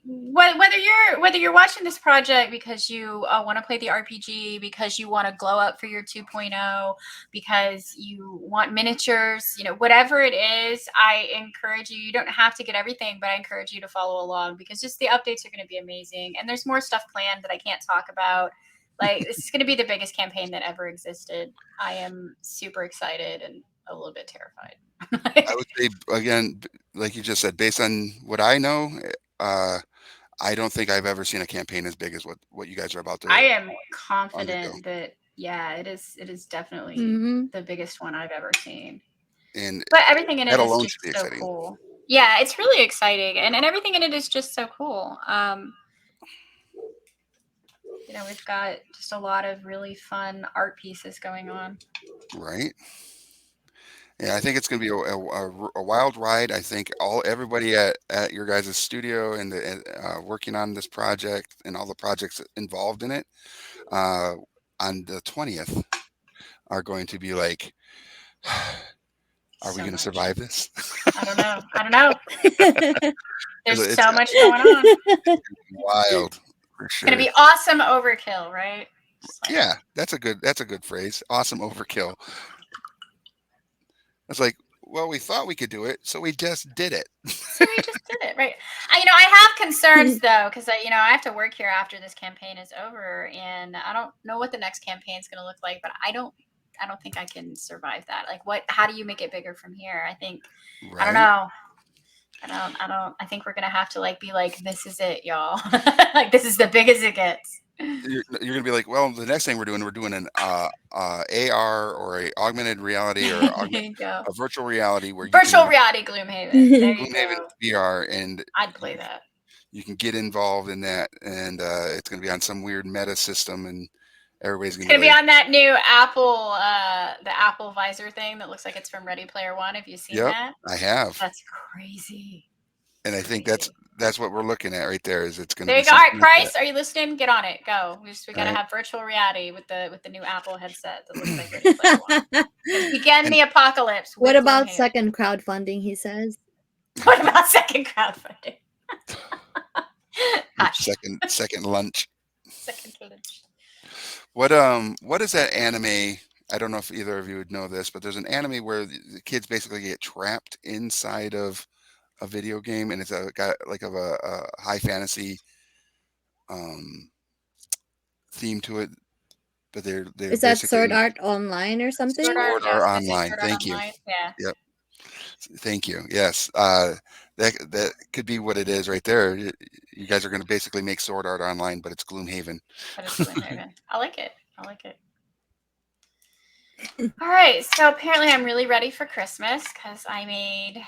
whether you're watching this project because you want to play the RPG, because you want to glow up for your 2.0, because you want miniatures, whatever it is, I encourage you. You don't have to get everything, but I encourage you to follow along because just the updates are going to be amazing. And there's more stuff planned that I can't talk about. Like, this is going to be the biggest campaign that ever existed. I am super excited and a little bit terrified. I would say, again, like you just said, based on what I know, I don't think I've ever seen a campaign as big as what you guys are about to. I am confident that it is definitely the biggest one I've ever seen. But everything in it is just so cool. Yeah, it's really exciting, and everything in it is just so cool. We've got just a lot of really fun art pieces going on. Right. Yeah, I think it's going to be a wild ride. I think everybody at your guys' studio and working on this project and all the projects involved in it on the 20th are going to be like, are we going to survive this? I don't know. There's so much going on. Wild, for sure. It's going to be awesome overkill, right? Yeah, that's a good phrase. Awesome overkill. It's like, well, we thought we could do it, so we just did it. Right? I have concerns though, because I have to work here after this campaign is over, and I don't know what the next campaign is going to look like. But I don't think I can survive that. Like, how do you make it bigger from here? I think I don't know. I think we're gonna have to be like, this is it, y'all. Like, this is the biggest it gets. You're gonna be like, well, the next thing we're doing an AR or a augmented reality or a virtual reality reality Gloomhaven. There you Gloomhaven go. VR, and I'd play that. You can get involved in that, and it's gonna be on some weird meta system, and everybody's gonna be on that new Apple, the Apple visor thing that looks like it's from Ready Player One. Have you seen that? I have. That's crazy. And I think that's what we're looking at right there. Is it's going to be. All right, Price, are you listening? Get on it. Go. We got to have virtual reality with the new Apple headset that looks like Ready Player One. Begin the apocalypse. What about second crowdfunding? He says. What about second crowdfunding? second lunch. Second lunch. What is that anime? I don't know if either of you would know this, but there's an anime where the kids basically get trapped inside of a video game, and it's got a high fantasy theme to it. But they're is that Sword Art Online or something? Sword Art Online. Thank you. Yeah. Yep. Thank you. Yes. That could be what it is right there. You guys are going to basically make Sword Art Online, but it's Gloomhaven. I like it. All right. So apparently I'm really ready for Christmas because I made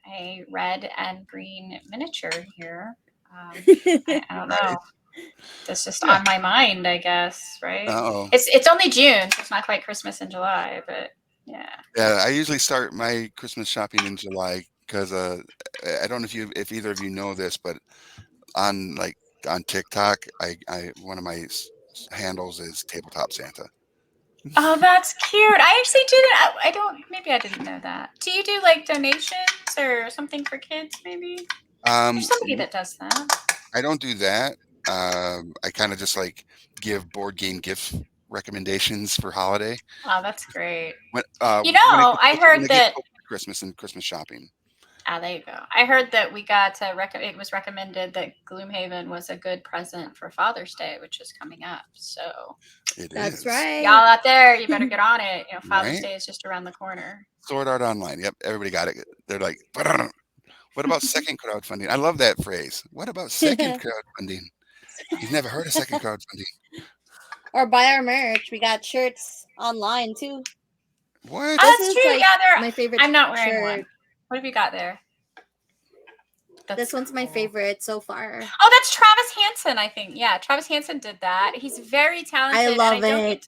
a red and green miniature here. I don't know. That's just on my mind, I guess, right? It's only June, so it's not quite Christmas in July, but yeah. Yeah, I usually start my Christmas shopping in July because I don't know if either of you know this, but on TikTok, I one of my handles is Tabletop Santa. Oh, that's cute. I actually didn't. Maybe I didn't know that. Do you do donations or something for kids? Maybe. There's somebody that does that. I don't do that. I kind of just give board game gift recommendations for holiday. Oh, that's great. I heard that Christmas and Christmas shopping. Ah, there you go. I heard that we got it was recommended that Gloomhaven was a good present for Father's Day, which is coming up. So that's right. Y'all out there, you better get on it. Father's Day is just around the corner. Sword Art Online. Yep, everybody got it. They're like, what about second crowdfunding? I love that phrase. What about second crowdfunding? You've never heard of second crowdfunding. Or buy our merch. We got shirts online too. What? Oh, that's true. They're my favorite. I'm not wearing one. What have you got there? This one's my favorite so far. Oh, that's Travis Hansen, I think. Yeah, Travis Hansen did that. He's very talented. I love it.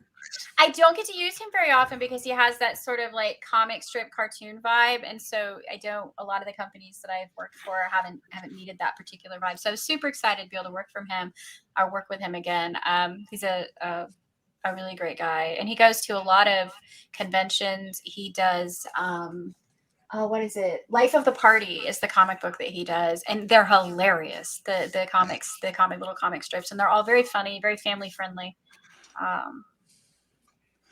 I don't get to use him very often because he has that sort of like comic strip cartoon vibe, and so I don't. A lot of the companies that I've worked for haven't needed that particular vibe. So I was super excited to be able to work from him, or work with him again. He's a really great guy, and he goes to a lot of conventions. He does. Oh, what is it? Life of the Party is the comic book that he does, and they're hilarious. The comics, the little comic strips, and they're all very funny, very family friendly. Um,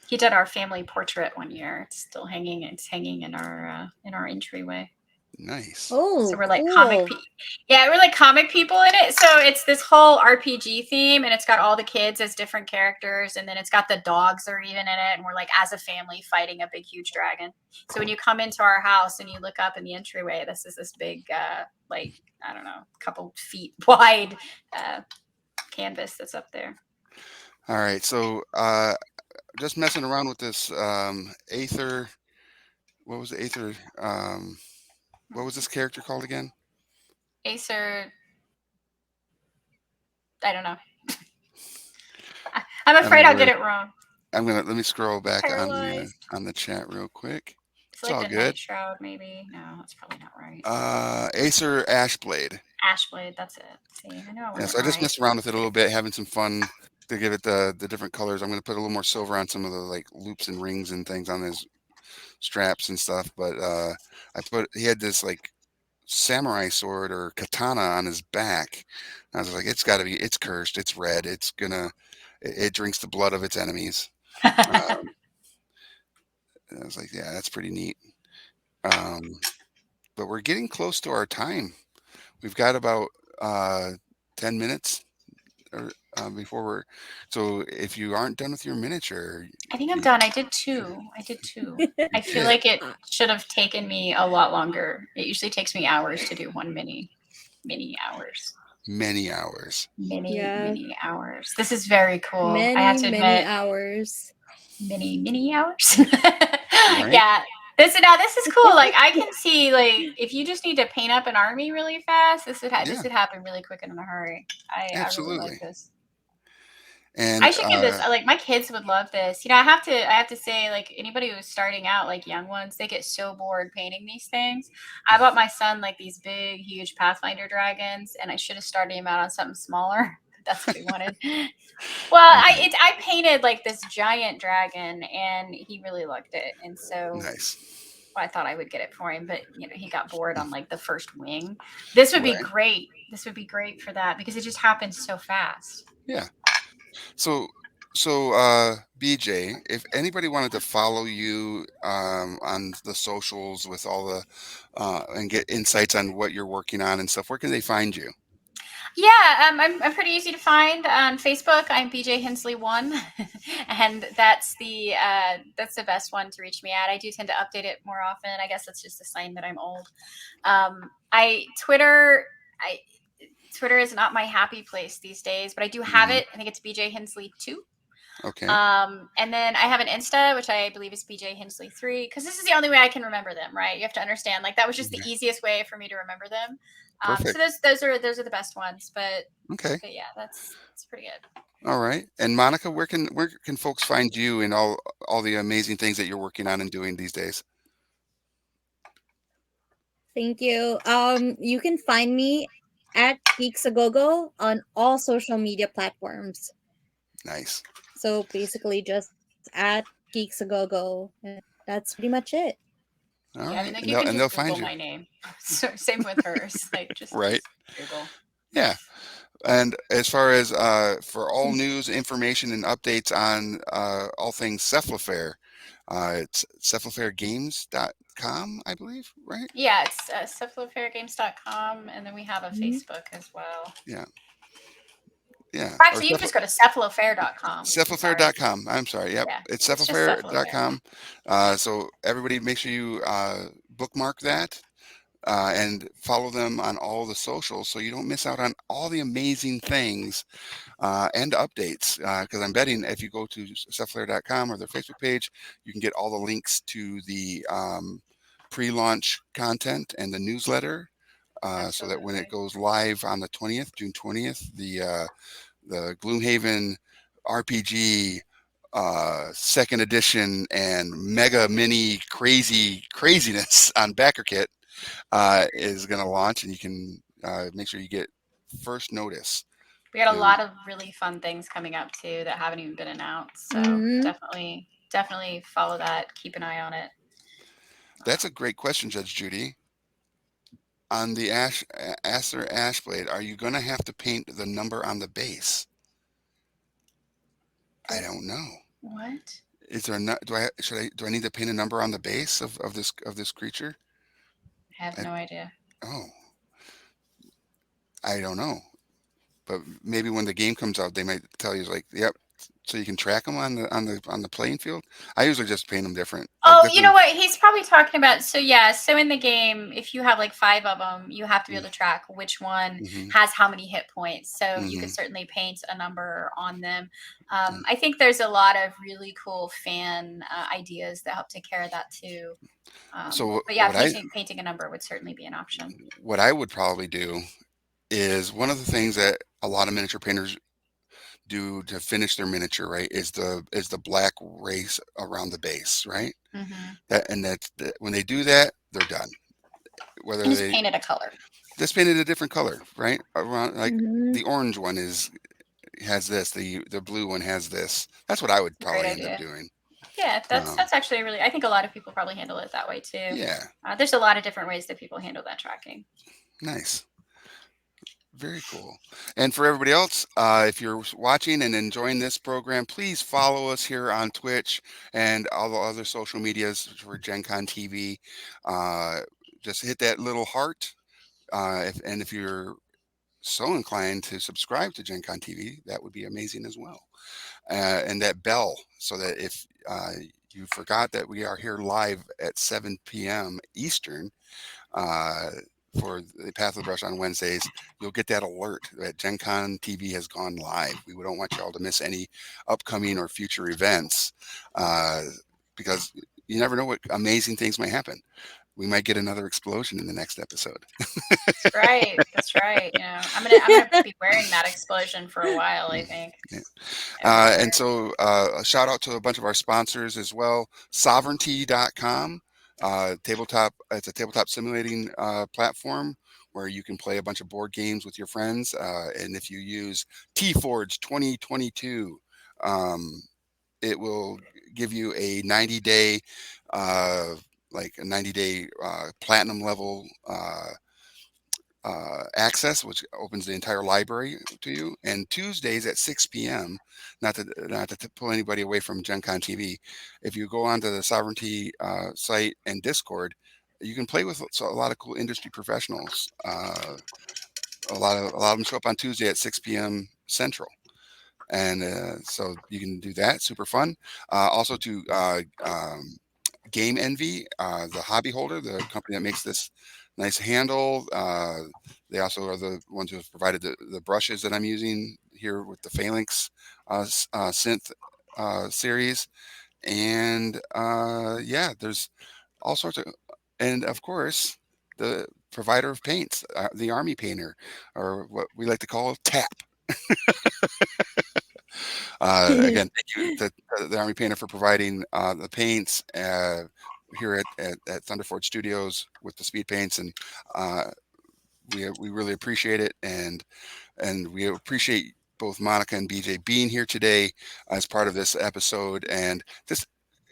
he did our family portrait one year. It's still hanging. It's hanging in our entryway. Nice. So Oh, we're like cool. yeah, we're like comic people in it. So it's this whole RPG theme, and it's got all the kids as different characters, and then it's got the dogs are even in it, and we're like as a family fighting a big huge dragon. So when you come into our house and you look up in the entryway, this is this big like I don't know, couple feet wide canvas that's up there. All right. So just messing around with this Aether. What was the Aether? What was this character called again? Acer, I don't know. I'm afraid I'll get it wrong. I'm gonna let me scroll back Paralyzed. on the chat real quick. It's It's like all the good. Night Shroud, maybe. No, that's probably not right. Acer Ashblade. Ashblade, that's it. See, I know I Yeah, wasn't so I just right. messed around with it a little bit, having some fun to give it the different colors. I'm gonna put a little more silver on some of the like loops and rings and things on his straps and stuff. But he had this like samurai sword or katana on his back. And I was like, it's cursed, it's red, it drinks the blood of its enemies. Um, and I was like, yeah, that's pretty neat. Um, but we're getting close to our time. We've got about 10 minutes or, before we're. So if you aren't done with your miniature, I think I'm done. I did two. I feel like it should have taken me a lot longer. It usually takes me hours to do one mini hours. Many hours. Many hours. This is very cool. I have to Many admit, hours. many hours. Right? Yeah. This is cool. Like I can see, like if you just need to paint up an army really fast, this would happen really quick and in a hurry. I really Absolutely. like this. And I should give this. Like my kids would love this. You know, I have to say, like anybody who's starting out, like young ones, they get so bored painting these things. I bought my son like these big, huge Pathfinder dragons, and I should have started him out on something smaller. That's what he wanted. Well, I painted like this giant dragon, and he really liked it, and so nice. I thought I would get it for him, but you know he got bored on like the first wing. This would be Right. great. This would be great for that because it just happens so fast. Yeah. So BJ, if anybody wanted to follow you on the socials with all the and get insights on what you're working on and stuff, where can they find you? Yeah, I'm pretty easy to find on Facebook. I'm BJ Hensley 1, and that's the best one to reach me at. I do tend to update it more often. I guess that's just a sign that I'm old. Twitter is not my happy place these days, but I do have it. I think it's BJ Hensley 2. Okay. And then I have an Insta, which I believe is BJ Hensley 3, because this is the only way I can remember them, right? You have to understand, like that was just the easiest way for me to remember them. So those are the best ones, but yeah, that's pretty good. All right. And Monica, where can folks find you and all the amazing things that you're working on and doing these days? Thank you. You can find me at Geeks A Go on all social media platforms. Nice. So basically, just at Geeks A Go, and that's pretty much it. All yeah, right. I mean, like, you can they'll just find Google you. my name. So, same with hers. Like just Right. Google. Yeah. And as far as for all news, information, and updates on all things Cephalofair, it's cephalofairgames.com, I believe, right? Yeah, it's cephalofairgames.com, and then we have a Facebook as well. Yeah. Yeah. Actually, you can just go to cephalofair.com. Cephalofair.com. I'm sorry. Yep. Yeah, It's it's just cephalofair.com. So everybody make sure you bookmark that and follow them on all the socials so you don't miss out on all the amazing things and updates. Because I'm betting if you go to cephalofair.com or their Facebook page, you can get all the links to the pre-launch content and the newsletter. So that when it goes live on the 20th, June 20th, the Gloomhaven RPG second edition and mega mini craziness on Backer Kit is going to launch, and you can make sure you get first notice. We got a lot of really fun things coming up too that haven't even been announced. So definitely follow that. Keep an eye on it. That's a great question, Judge Judy. On the Acer Ashblade, are you going to have to paint the number on the base? I don't know. What? Is there not? Do I need to paint a number on the base of this creature? I have no idea. Oh, I don't know. But maybe when the game comes out, they might tell you like, yep, so you can track them on the playing field. I usually just paint them different. You know what? He's probably talking about. So in the game, if you have like 5 of them, you have to be able to track which one has how many hit points. So you could certainly paint a number on them. I think there's a lot of really cool fan ideas that help take care of that too. But yeah, painting a number would certainly be an option. What I would probably do is one of the things that a lot of miniature painters do to finish their miniature, right, is the black race around the base, right? When they do that, they're done. Whether they painted a color, just painted a different color, right? Around like the orange one has this, the blue one has this. That's what I would probably end up doing. Yeah, that's actually really. I think a lot of people probably handle it that way too. Yeah, there's a lot of different ways that people handle that tracking. Nice. Very cool. And for everybody else, if you're watching and enjoying this program, please follow us here on Twitch and all the other social medias for Gen Con TV. Just hit that little heart. If you're so inclined to subscribe to Gen Con TV, that would be amazing as well. And that bell, so that if you forgot that we are here live at 7 p.m. Eastern, for the Path of the Brush on Wednesdays, you'll get that alert that Gen Con TV has gone live. We don't want y'all to miss any upcoming or future events, because you never know what amazing things might happen. We might get another explosion in the next episode. That's right. I'm gonna be wearing that explosion for a while, I think. Yeah. And so a shout out to a bunch of our sponsors as well. Sovereignty.com. It's a tabletop simulating platform where you can play a bunch of board games with your friends, and if you use T-Forge 2022, it will give you a 90-day platinum level access, which opens the entire library to you. And Tuesdays at 6 p.m., not to pull anybody away from Gen Con TV, if you go onto the Sovereignty site and Discord, you can play with a lot of cool industry professionals. A lot of them show up on Tuesday at 6 p.m. Central. And so you can do that. Super fun. Also to Game Envy, the hobby holder, the company that makes this nice handle. They also are the ones who have provided the brushes that I'm using here with the Phalanx synth series. And there's all sorts of, and of course, the provider of paints, the Army Painter, or what we like to call TAP. Again, thank you to the Army Painter for providing the paints here at Thunderforge Studios with the speed paints, and we really appreciate it, and we appreciate both Monica and BJ being here today as part of this episode. And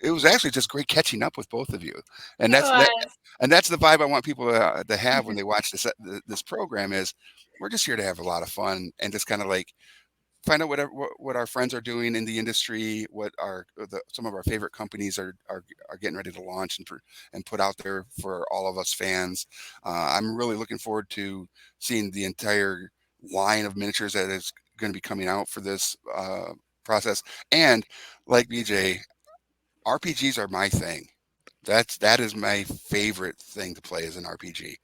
it was actually just great catching up with both of you, and that's the vibe I want people to have when they watch this program. Is we're just here to have a lot of fun and just kind of like find out what our friends are doing in the industry, what some of our favorite companies are getting ready to launch and put out there for all of us fans. I'm really looking forward to seeing the entire line of miniatures that is going to be coming out for this process. And like BJ, RPGs are my thing. That is my favorite thing to play as an RPG.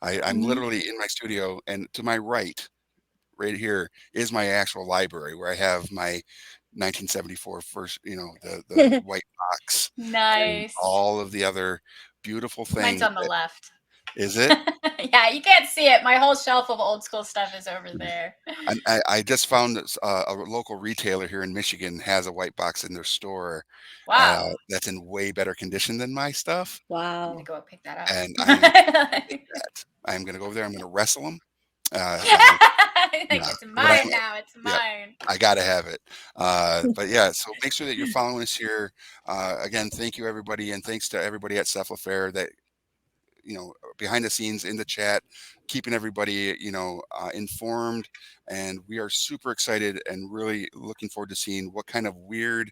I'm literally in my studio, and to my right here is my actual library where I have my 1974 first, the white box. Nice. All of the other beautiful things. Mine's on the left. Is it? Yeah, you can't see it. My whole shelf of old school stuff is over there. I just found a local retailer here in Michigan has a white box in their store Wow. that's in way better condition than my stuff, I'm Wow. gonna go up pick that up. and I'm going to go over there. I'm going to wrestle them. Yeah, It's but mine now. It's yeah, mine. I gotta have it. But yeah, so make sure that you're following us here. Again, thank you everybody, and thanks to everybody at Cephalofair that behind the scenes in the chat, keeping everybody informed. And we are super excited and really looking forward to seeing what kind of weird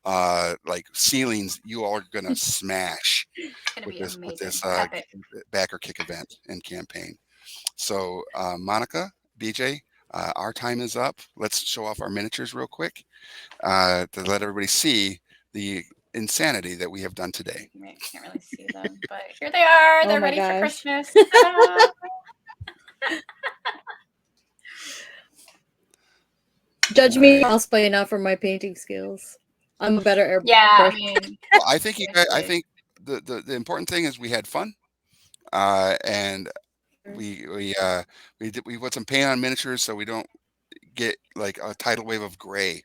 like ceilings you all are gonna smash It's gonna with be this amazing. Epic. backer kick event and campaign. So Monica, BJ, our time is up. Let's show off our miniatures real quick to let everybody see the insanity that we have done today. You can't really see them, but here they are. Oh They're my ready for gosh. Christmas. Ta-da. Judge me cosplay, not for my painting skills. I'm a better airbrush. Yeah, I mean, Well, I think I seriously. think the important thing is we had fun, and we put some paint on miniatures so we don't get like a tidal wave of gray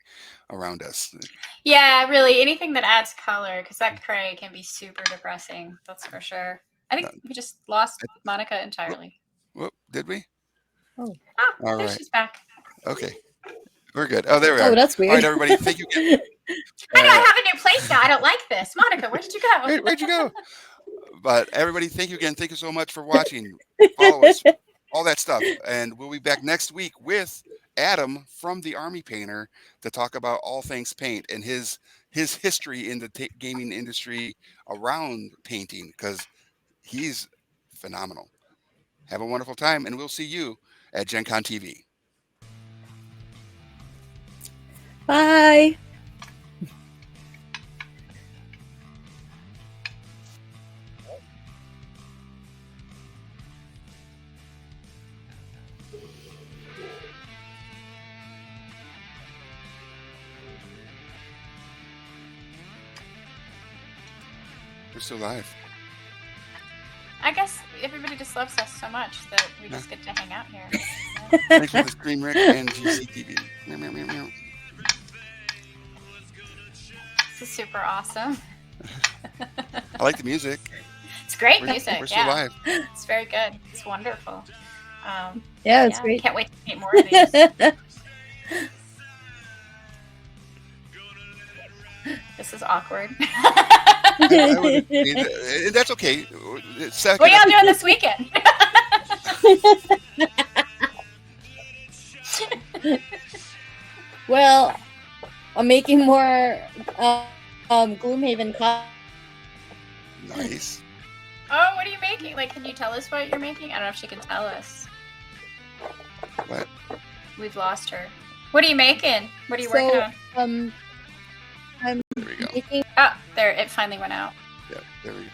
around us. Yeah, really, anything that adds color, because that gray can be super depressing. That's for sure. I think we just lost Monica entirely. Whoop, did we? Oh. Ah, All there right. she's back. Okay, we're good. Oh, there we are. Oh, that's weird. All right, everybody. Thank you again. I know I have a new place now. I don't like this. Monica, where did you go? Where'd you go? But everybody, thank you again. Thank you so much for watching. Follow us, all that stuff, and we'll be back next week with Adam from the Army Painter to talk about all things paint and his history in the gaming industry around painting, because he's phenomenal. Have a wonderful time, and we'll see you at Gen Con TV. Bye. We're still live. I guess everybody just loves us so much that we just get to hang out here. Thanks for the stream, Rick, and GCTV. Meow, meow, meow, meow. This is super awesome. I like the music. It's great music. We're still live. It's very good. It's wonderful. Yeah, it's great. Can't wait to paint more of these. This is awkward. That's okay. What are y'all doing this weekend? Well, I'm making more Gloomhaven Nice. Oh, what are you making? Like, can you tell us what you're making? I don't know if she can tell us. What? We've lost her. What are you making? What are you working on? I'm There we go. making Oh, there, it finally went out. Yeah, there we go.